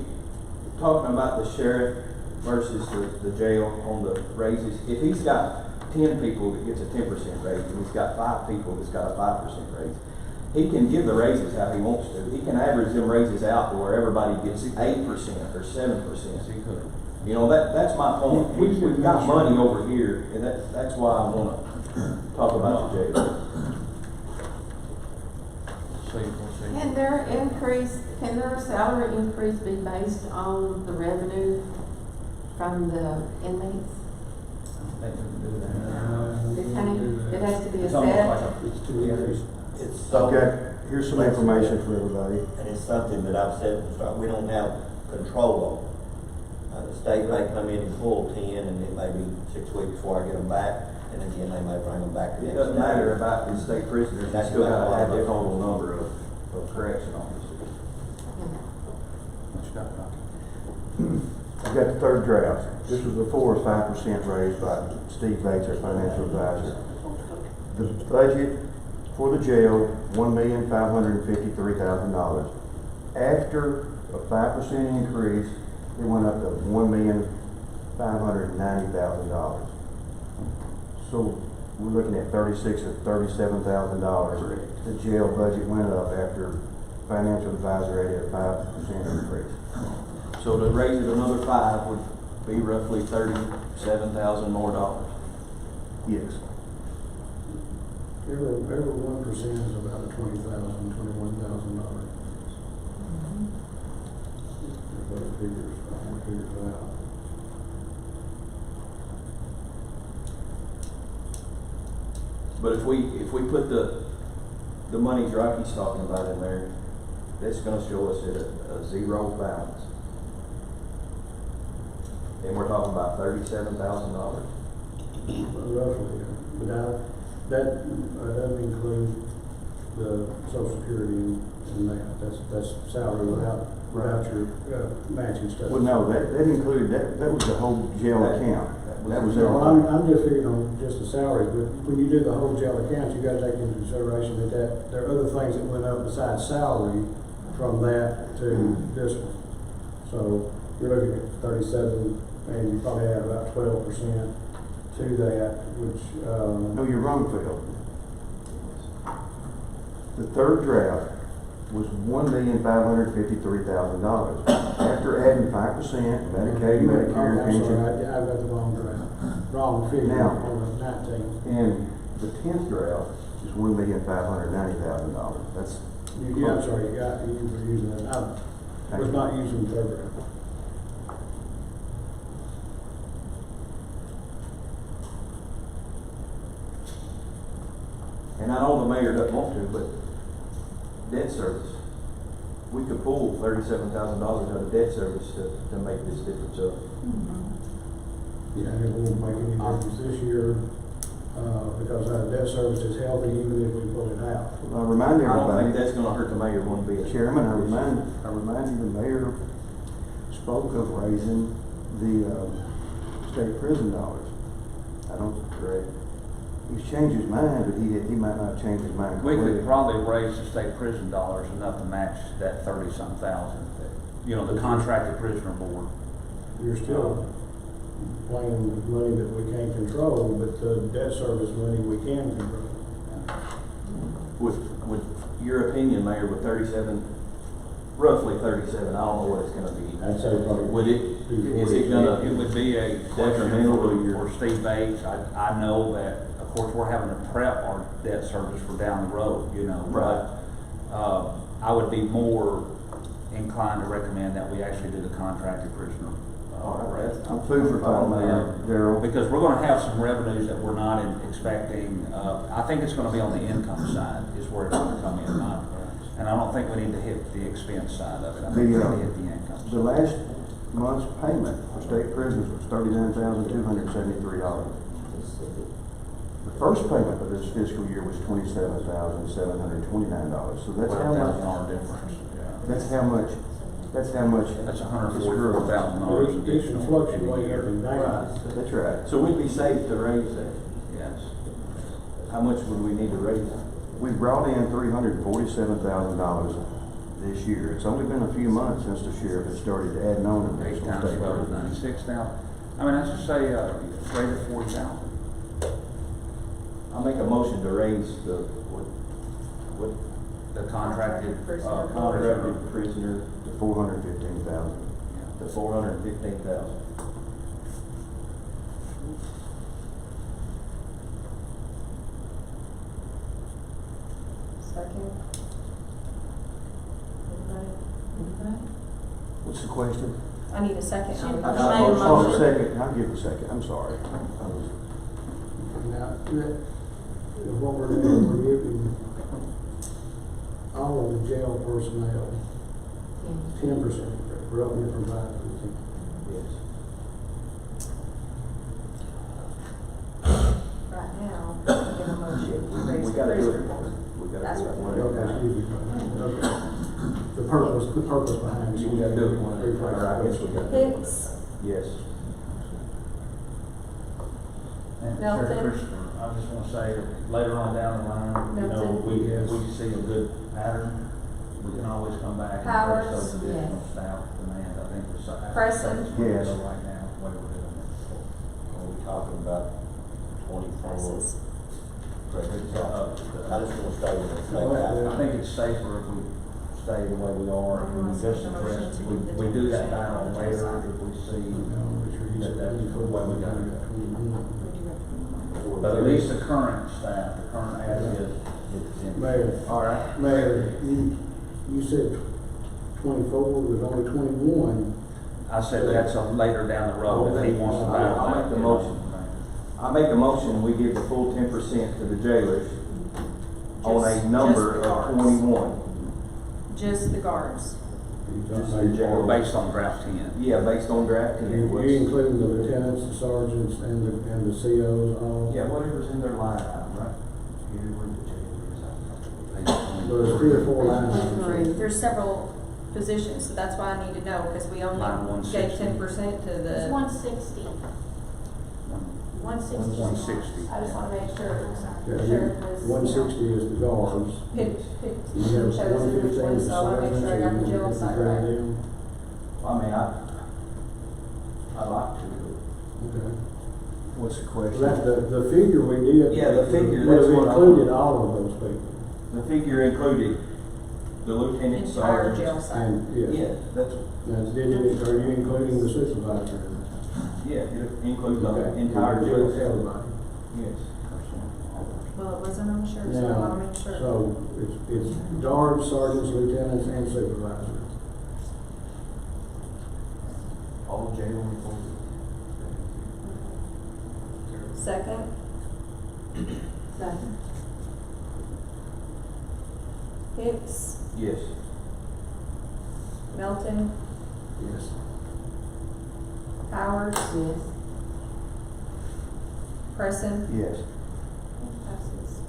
talking about the sheriff versus the jail on the raises. If he's got 10 people that gets a 10% raise, and he's got 5 people that's got a 5% raise, he can give the raises how he wants to. He can average them raises out to where everybody gets 8% or 7%. He could. You know, that's my point. We've got money over here, and that's why I want to talk about the jail. can their salary increase be based on the revenue from the inmates? It has to be a It's almost set. like It's too increased. It's Okay, here's some information for everybody. And it's something that I've said from the start, we don't have control over. The state may come in and pull 10, and it may be 6 weeks before I get them back, and again, they may bring them back the It next doesn't day. matter about the state prisoners, you That's still about gotta have what the I'm- total number of correction officers. What you got, Doc? I've got the third draft. This was before a 5% raise by Steve Bates, our financial advisor. The budget for the jail, $1,553,000. After a 5% increase, it went up to $1,590,000. So we're looking at $36,000 to $37,000. The jail budget went up after financial advisor added a 5% increase. So to raise it another 5 would be roughly $37,000 more dollars. Yes. Every 1% is about $20,000, $21,000. Everybody figures it out. But if we put the money Rocky's talking about in there, that's gonna show us at a zero balance. And we're talking about $37,000. Roughly, yeah. But that doesn't include the Social Security and that. That's salary without your matching stuff. Well, no, that included, that was the whole jail account. That was No, everybody. I'm just figuring on just the salaries, but when you do the whole jail account, you gotta take into consideration that there are other things that went up besides salary from that to this one. So you're looking at 37, and you probably add about 12% to that, which, No, you're wrong, Phil. The third draft was $1,553,000. After adding 5%, Medicaid, Medicare, I'm pension. sorry, I've got the wrong draft, wrong figure Now- on the 19. And the 10th draft is $1,590,000. That's. Yeah, I'm sorry, you were using that, I was not using the third draft. And I know the mayor doesn't want to, but debt service, we could pull $37,000 out of debt service to make this difference up. Yeah, and it won't make any difference this year, because our debt service is healthy even if we pull it out. I remind I don't think everybody, that's gonna hurt the mayor one bit. Chairman, I remind you, the mayor spoke of raising the state prison dollars. I don't, correct. He's changed his mind, but he might not change his mind We completely. could probably raise the state prison dollars enough to match that 30-some thousand, you know, the contracted prisoner board. You're still playing with money that we can't control, but the debt service money we can control. With your opinion, Mayor, with 37, roughly 37, I don't know what it's gonna be. I'd say probably. Would it, is it gonna? It would be a question Detrimental to your- for Steve Bates. I know that, of course, we're having to prep our debt service for down the road, you know. Right. But, I would be more inclined to recommend that we actually do the contracted prisoner. Rate. I'm food for thought, Mayor, Darrell. Because we're gonna have some revenues that we're not expecting. I think it's gonna be on the income side is where it's gonna come in. And I don't think we need to hit the expense side of it. I think we need to hit the income. The last month's payment for state prisons was $39,273. The first payment of this fiscal year was $27,729. So that's how much. $12,000 difference, yeah. That's how much. That's $144,000 It can fluctuate up and down. That's right. So we'd be safe to raise that. Yes. How much would we need to raise that? We brought in $347,000 this year. It's only been a few months since the sheriff has started adding on Eight additional times state 12 is prisoners. 96,000. I mean, let's just say, rate it 40,000. I'll make a motion to raise the, what, The contracted, contracted prisoner To $415,000. to $415,000. Second. Anybody? What's the question? I need a second. She- I made a I got a Oh, motion. second. I'll give a second. I'm sorry. Now, what we're doing, we're giving all of the jail personnel 10%, we're up here from 5 to 10. Yes. Right now, I'm making a motion to raise We the gotta do it. prisoner. We gotta That's do it what one Okay, at a time. excuse me. Okay. The purpose behind it. We gotta do it one at a time, or I guess we gotta do it. Hicks, Yes. And Milton. Sheriff Christopher, I just wanna say, that later on down the line, you know, Milton. we see a good pattern, we can always come back and Powers. raise those additional Yes. staff demand. I think the size. Preston. Yes. Right now, the way we're doing it. Are we talking about 24? Passes. I just want to stay with it. I think it's safer if we stay the way we are, and we just address, we do that battle later if we see that that's the way we got it. But at least the current staff, the current as is, it's in. Mayor. All right. Mayor, you said 24, there's only 21. I said that's a later down the road, if he wants to battle. I'll make the motion. I make a motion, we give the full 10% to the jailers on a number Just the of guards. 21. just the guards. Or based on draft 10. Yeah, based on draft You 10. including the lieutenants, the sergeants, and the COs, all? Yeah, whatever's in their line item, right? Here, where the jailers So there's 3 or 4 lines. Three. There's several positions, so that's why I need to know, because we Line only 160. gave 10% to It's the, 160. 160. 160. I just wanna make sure, Yeah, Sheriff was. one sixty is the guards. Picked, You have chosen which 115 one, is so I wanna make sure I got the jail side right. I mean, I'd like to do it. Okay. What's the Well, question? that, the figure we did. Yeah, the figure, would that's have what I included want. all of those people. The figure included the lieutenant Entire jail sergeant. side. And, yes. Yeah, that's, Are you including the supervisor? yeah, it includes Okay. the entire jail Includes cell. everybody. Yes. Well, it wasn't on the sheriff, so I Now, wanna make sure. so it's guards, sergeants, lieutenants, and supervisors. All jail employees. Second, Second. Hicks, Yes. Melton, Yes. Powers, Yes. Preston. Yes. Passes.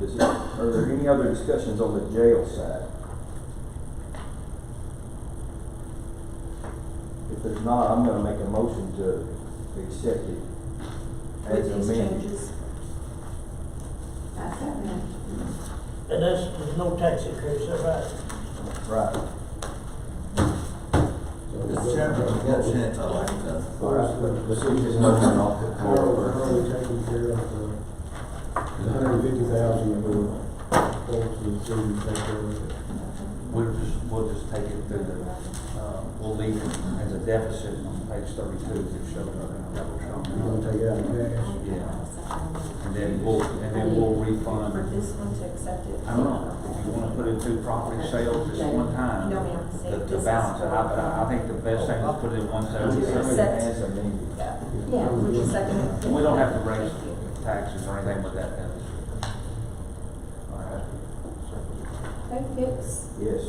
Are there any other discussions on the jail side? If there's not, I'm gonna make a motion to accept it as With these amended. changes. I second. And there's no tax increase, is that right? Right. Mr. Chairman, you got a chance, I'd like to. All right, the city's moving off the How are floor. we taking care of the $150,000 that we were supposed to the city to take care of it? We'll just take it through the, we'll leave it as a deficit on page 32 that shows that we're You're showing. gonna take it out of cash? Yeah, and then we'll For refund. this one to accept it. I don't know, if you wanna put it through property sales just one time, No, ma'am. to balance it out, but I think the best thing is put it in Accept 177. it as amended. Yeah. Yeah. Would you second it? And we don't have to raise Thank you. taxes or anything with that deficit. All right. Okay, Hicks, Yes.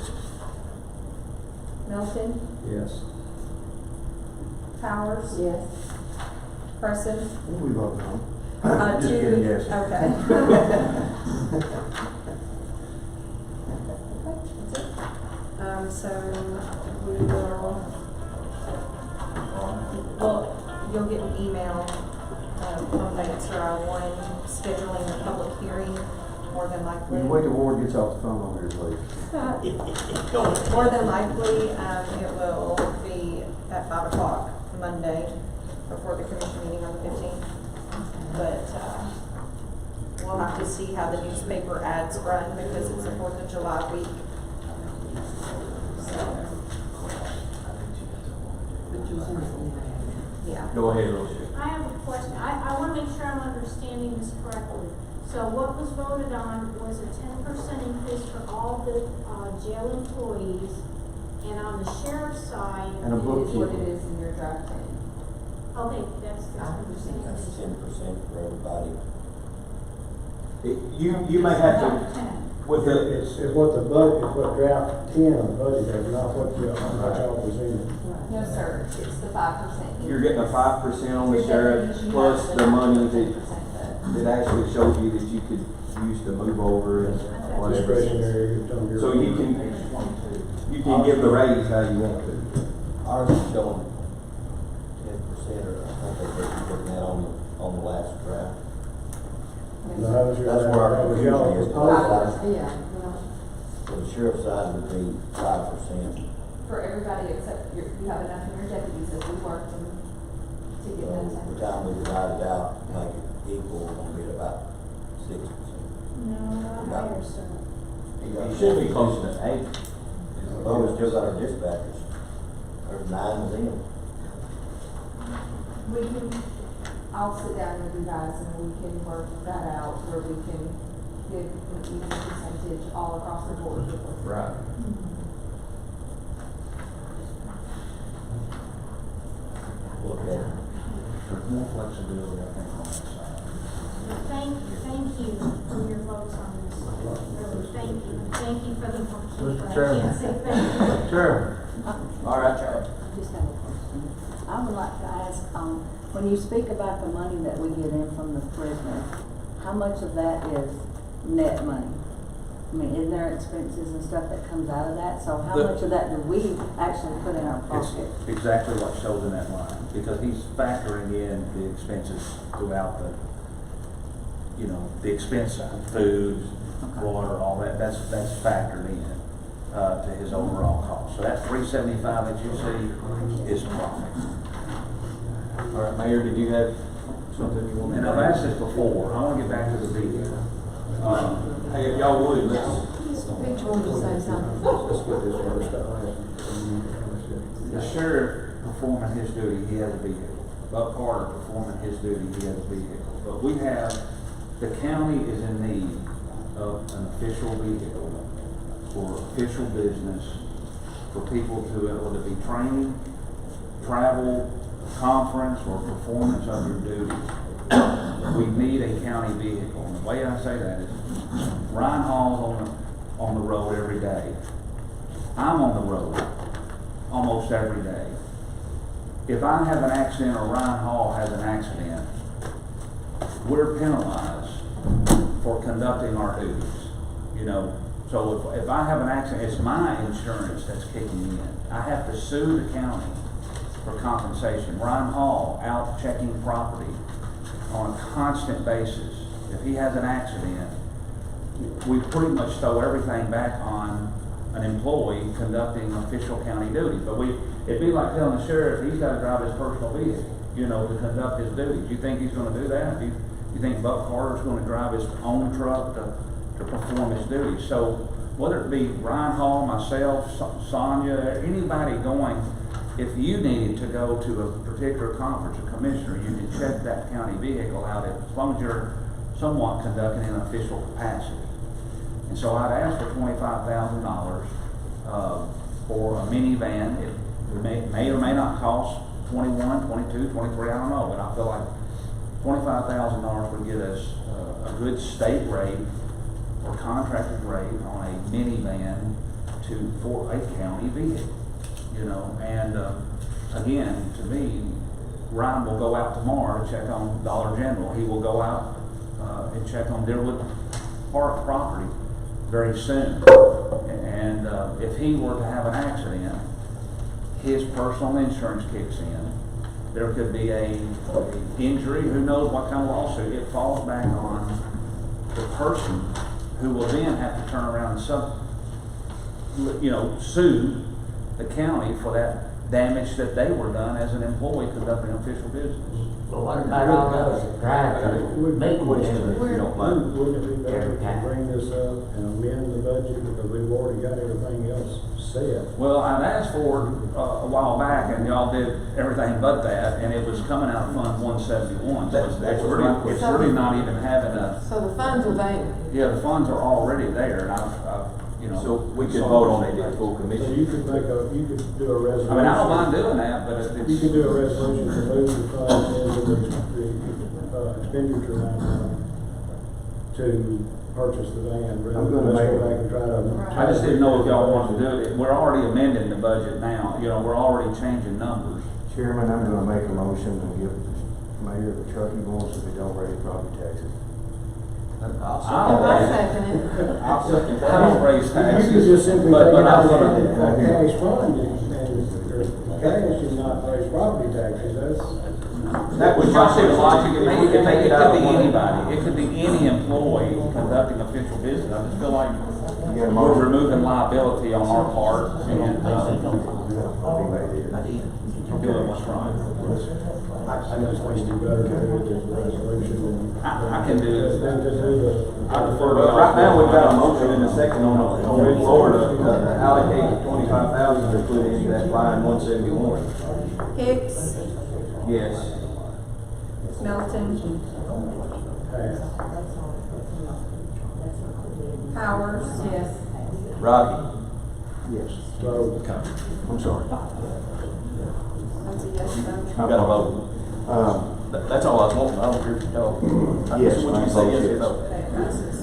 Melton, Yes. Powers, Yes. Preston. What are we voting on? Just Two. kidding, yes. Okay. That's it. So we will, well, you'll get an email, on that, so our one scheduling a public hearing, more than likely. Will you wait till Ward gets off the phone over here, please? More than likely, it will be at 5 o'clock Monday before the commission meeting on the 15th. But, we'll have to see how the newspaper ads run because it's the 4th of July week. So, yeah. Go ahead, Rosie. I have a question. I want to make sure I'm understanding this correctly. So what was voted on was a 10% increase for all the jail employees, and on the sheriff's side. And a It is what bookkeeper. it is in your draft thing. Okay, that's I understand. That's 10% for everybody. You may have to, with the, It's what the budget, it's what draft 10 of the budget is, not what y'all presented. No, sir, it's the 5%. you're getting a 5% on the sheriff plus the money that actually shows you that you could use to move over and whatever. Discretionary, it's on your. So you can give the raise how you want to. Ours is showing 10%, or I think they were putting that on the last draft. No, that was your, That's where our that was y'all confusion is. proposal. Yeah, For the sheriff's side would be 5%. For everybody except you have enough in your deputies that we worked them to get So them by the 10%. time we divide it out, make it equal, we're gonna be at about 6%. No, not higher, sir. You should be close to 8. Well, we still got our dispatchers. There's 9 of them. We can, I'll sit down with you guys and we can work that out where we can give an even percentage all across the board. Right. Look at it. There's more flexibility, I think, on that side. Thank you for your votes on this. Really, thank you. Thank you for the bookkeeper. Mr. Chairman. I can't say thank you. Sure. All right, Charlie. I just have a question. I would like to ask, when you speak about the money that we get in from the prisoners, how much of that is net money? I mean, isn't there expenses and stuff that comes out of that? So how The- much of that do we actually put in our It's pocket? exactly what shows in that line, because he's factoring in the expenses throughout the, you know, the expense side, food, water, all that, that's factored in, to his overall cost. So that 375 that you see is profit. All right, Mayor, did you have something you wanted And to I've add? asked this before, I wanna get back to the vehicle. Hey, if y'all would, let's, Rich wanted to say something. Let's get this first out. The sheriff performing his duty, he has a vehicle. Buck Carter performing his duty, he has a vehicle. But we have, the county is in need of an official vehicle for official business, for people to, whether it be training, travel, conference, or performance of your duties. We need a county vehicle. And the way I say that is, Ryan Hall's on the road every day. I'm on the road almost every day. If I have an accident or Ryan Hall has an accident, we're penalized for conducting our duties, you know. So if I have an accident, it's my insurance that's kicking in. I have to sue the county for compensation. Ryan Hall out checking property on a constant basis. If he has an accident, we pretty much throw everything back on an employee conducting official county duty. But it'd be like telling the sheriff he's gotta drive his personal vehicle, you know, to conduct his duties. You think he's gonna do that? You think Buck Carter's gonna drive his own truck to perform his duties? So whether it be Ryan Hall, myself, Sonia, anybody going, if you needed to go to a particular conference or commissioner, you could check that county vehicle out as long as you're somewhat conducting an official capacity. And so I'd ask for $25,000 for a minivan. It may or may not cost 21, 22, 23, I don't know, but I feel like $25,000 would get us a good state rate or contracted rate on a minivan for a county vehicle, you know. And again, to me, Ryan will go out tomorrow to check on Dollar General. He will go out and check on Deerwood Park property very soon. And if he were to have an accident, his personal insurance kicks in. There could be a injury, who knows what kind of lawsuit. It falls back on the person who will then have to turn around and sue the county for that damage that they were done as an employee conducting official business. But what about all those drive to make question, if you don't mind. Wouldn't it be better to bring this up and amend the budget, because we've already got everything else set? Well, I'd asked for it a while back, and y'all did everything but that, and it was coming out of Fund 171. So it's really not even having a. So the funds are there. Yeah, the funds are already there, and I've you know. So we could vote on it at full So commission. you could do a resolution. I mean, I don't mind doing that, but it's. You could do a resolution to move the funds into the expenditure line to purchase the van, rather I'm than gonna let's make go it. back and try to. I just didn't know if y'all wanted to do it. We're already amending the budget now, you know, we're already changing numbers. Chairman, I'm gonna make a motion to give the mayor the truck he wants if he don't raise property taxes. I I second it. I'll second I don't that. raise You could taxes, just simply but take it I'm out of gonna. the cash fund and cash and not raise property taxes, That was Y'all see the my logic, suggestion. it If we could take be it out of one- anybody, it could be any employee conducting official business. I just feel like You got a we're motion? removing liability on our part and, He made it. doing what's right. I just think you better do it as a resolution. I can do it. Then just do the. I prefer Well, right now, we've got a motion and a second on the floor to allocate 25,000 to put into that line 171. Hicks, Yes. Melton, Pass. Powers. Yes. Rocky. Yes. So, I'm sorry. That's a yes vote. I've got a vote. That's all I was wanting. I don't care if you don't. Yes, Would my you say vote yes or is. no? Okay, it passes.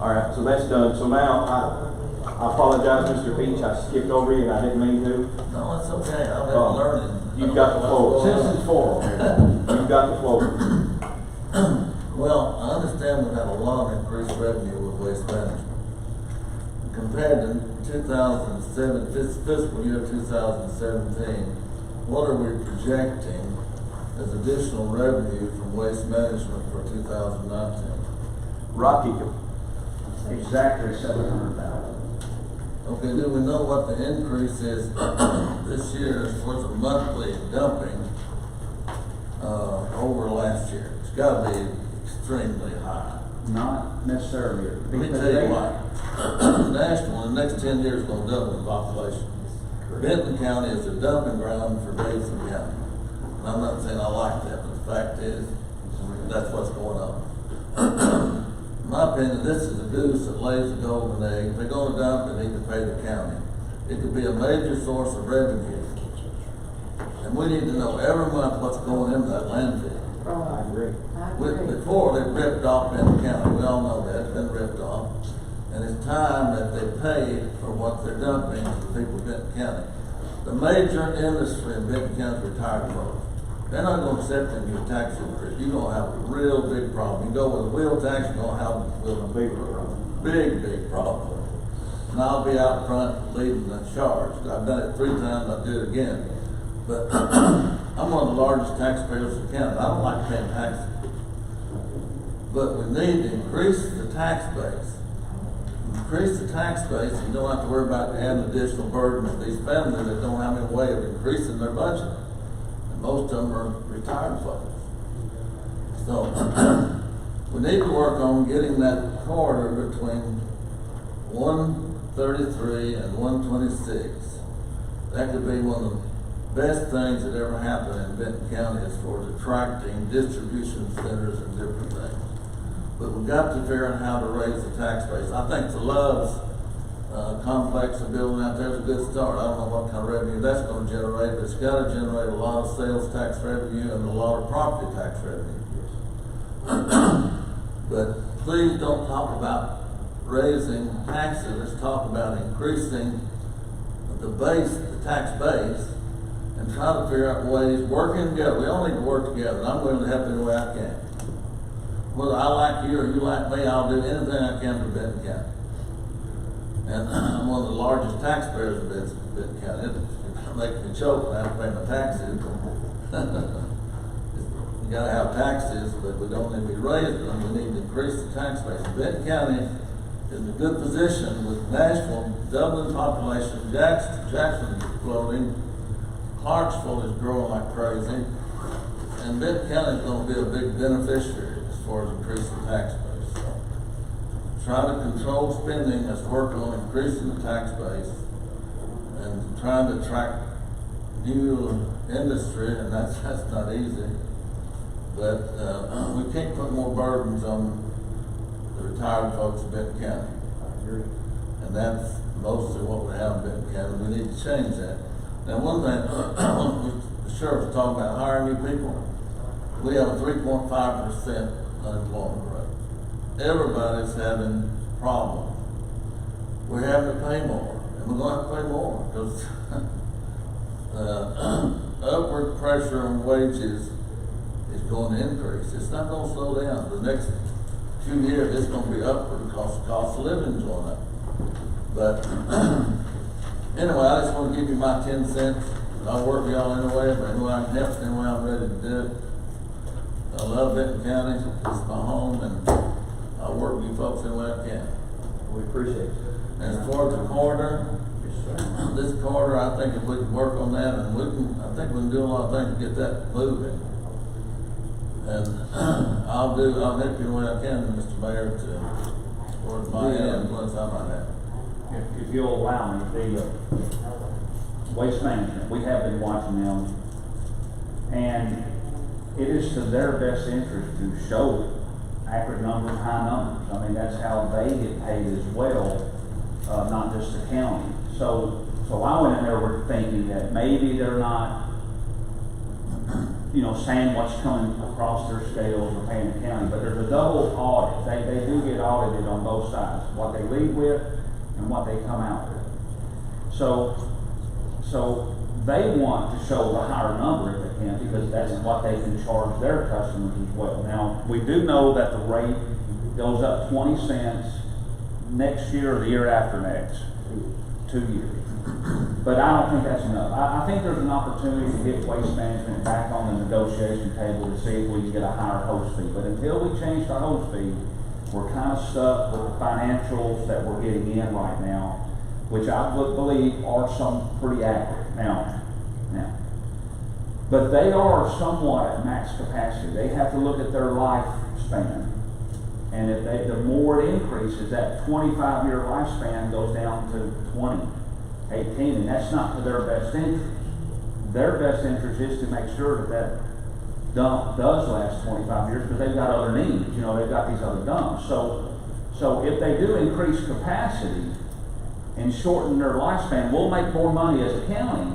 All right, so that's done. So now, I apologize, Mr. Peach, I skipped over you and I didn't mean to. No, it's okay, I've been learning. You've got the floor. Citizens forum. You've got the floor. Well, I understand saying we've had a lot of increased revenue with waste management. Compared to 2007, fiscal year 2017, what are we projecting as additional revenue from waste management for 2019? Rocky, exactly 700,000. Okay, do we know what the increase is this year as far as the monthly dumping, over last year? It's gotta be extremely high. Not necessarily. Let me tell you why. Nashville, in the next 10 years, is gonna double in population. Benton County is a dumping ground for Davidson County. And I'm not saying I like that, but the fact is, that's what's going on. In my opinion, this is a goose that lays a golden egg. If they're gonna dump, they need to pay the county. It could be a major source of revenue. And we need to know every month what's going into that landfill. I agree. Before, they ripped off Benton County, we all know that, it's been ripped off. And it's time that they pay for what they're dumping to the people of Benton County. The major industry in Benton County is retired folks. They're not gonna accept them your tax increase. You're gonna have a real big problem. You go with a wheel tax, you're gonna have a big problem. Big problem. And I'll be out front leading the charge. I've done it 3 times, I'll do it again. But I'm one of the largest taxpayers in Canada. I don't like paying taxes. But we need to increase the tax base. Increase the tax base, you don't have to worry about adding additional burden to these families that don't have any way of increasing their budget. And most of them are retired folks. So we need to work on getting that corridor between 133 and 126. That could be one of the best things that ever happened in Benton County as far as attracting distribution centers and different things. But we've got to figure out how to raise the tax base. I think the Love's complex of building out there is a good start. I don't know what kind of revenue that's going to generate, but it's got to generate a lot of sales tax revenue and a lot of property tax revenue. But please don't talk about raising taxes. Let's talk about increasing the base, the tax base, and try to figure out ways, working together. We all need to work together, and I'm willing to help any way I can. Whether I like you or you like me, I'll do anything I can for Benton County. And I'm one of the largest taxpayers of Benton County. It makes me choke when I have to pay my taxes. You gotta have taxes, but we don't need to be raising them. We need to increase the tax base. Benton County is in a good position with Nashville doubling population, Jackson exploding, Clarksville is growing like crazy, and Benton County is going to be a big beneficiary as far as increasing tax base. So, try to control spending. Let's work on increasing the tax base and trying to attract new industry, and that's not easy. But we can't put more burdens on the retired folks in Benton County. I agree. And that's mostly what we have in Benton County. We need to change that. Now, one thing, the sheriff was talking about hiring new people. We have a 3.5% unemployment rate. Everybody's having problems. We're having to pay more, and we're going to have to pay more because upward pressure on wages is going to increase. It's not going to slow down. The next few years, it's going to be upward because the cost of living is going up. But anyway, I just want to give you my 10 cents. I'll work with y'all anyway, but anyway I can help, anyway I'm ready to do it. I love Benton County. It's my home, and I'll work with you folks any way I can. We appreciate it. And as far as the corridor, this corridor, I think if we can work on that, and I think we can do a lot of things to get that moving. And I'll help you the way I can, Mr. Mayor, towards my influence I might have. If you'll allow me, the Waste Management, we have been watching them, and it is to their best interest to show accurate numbers, high numbers. I mean, that's how they get paid as well, not just the county. So I went in there with thinking that maybe they're not, saying what's coming across their scales or paying the county, but there's a double audit. They do get audited on both sides, what they leave with and what they come out with. So they want to show the higher number if they can, because that's what they can charge their customers as well. Now, we do know that the rate goes up 20 cents next year or the year after next, 2 years. But I don't think that's enough. I think there's an opportunity to get Waste Management back on the negotiation table to see if we can get a higher host fee. But until we change the host fee, we're kind of stuck with the financials that we're getting in right now, which I would believe are some pretty accurate now. But they are somewhat at max capacity. They have to look at their lifespan. And if the more it increases, that 25-year lifespan goes down to 20, 18, and that's not to their best interest. Their best interest is to make sure that dump does last 25 years because they've got other needs. You know, they've got these other dumps. So if they do increase capacity and shorten their lifespan, we'll make more money as a county,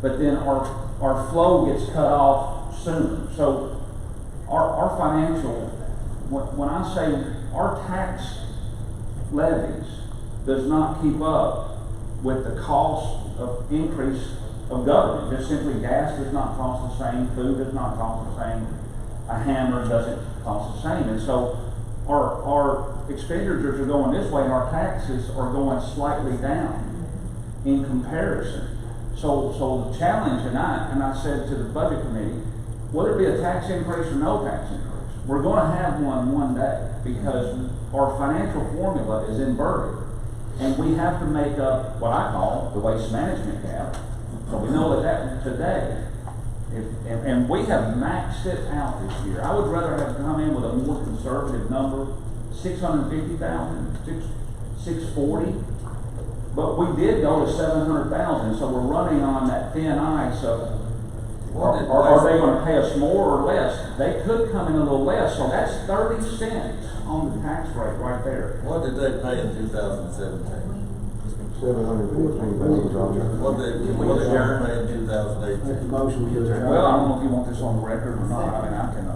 but then our flow gets cut off sooner. So our financial, when I say our tax levies does not keep up with the cost of increase of government. Just simply gas does not cost the same, food does not cost the same, a hammer doesn't cost the same. And so our expenditures are going this way and our taxes are going slightly down in comparison. So the challenge, and I said to the budget committee, whether it be a tax increase or no tax increase, we're going to have one day because our financial formula is inverted. And we have to make up what I call the waste management gap. So we know that today, and we have maxed it out this year. I would rather have come in with a more conservative number, 650,000, 640. But we did go to 700,000, so we're running on that thin ice of, are they going to pay us more or less? They could come in a little less, so that's 30 cents on the tax rate right there. What did they pay in 2017? $714,000. What did they pay in 2018? Motion to adjourn. Well, I don't know if you want this on the record or not. I mean, I can,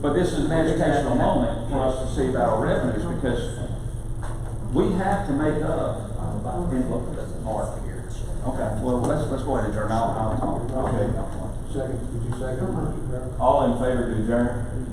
but this is an educational moment for us to see about our revenues because we have to make up art here. Okay, well, let's go ahead and adjourn. I'll talk. Okay. Second, did you second? All in favor to adjourn?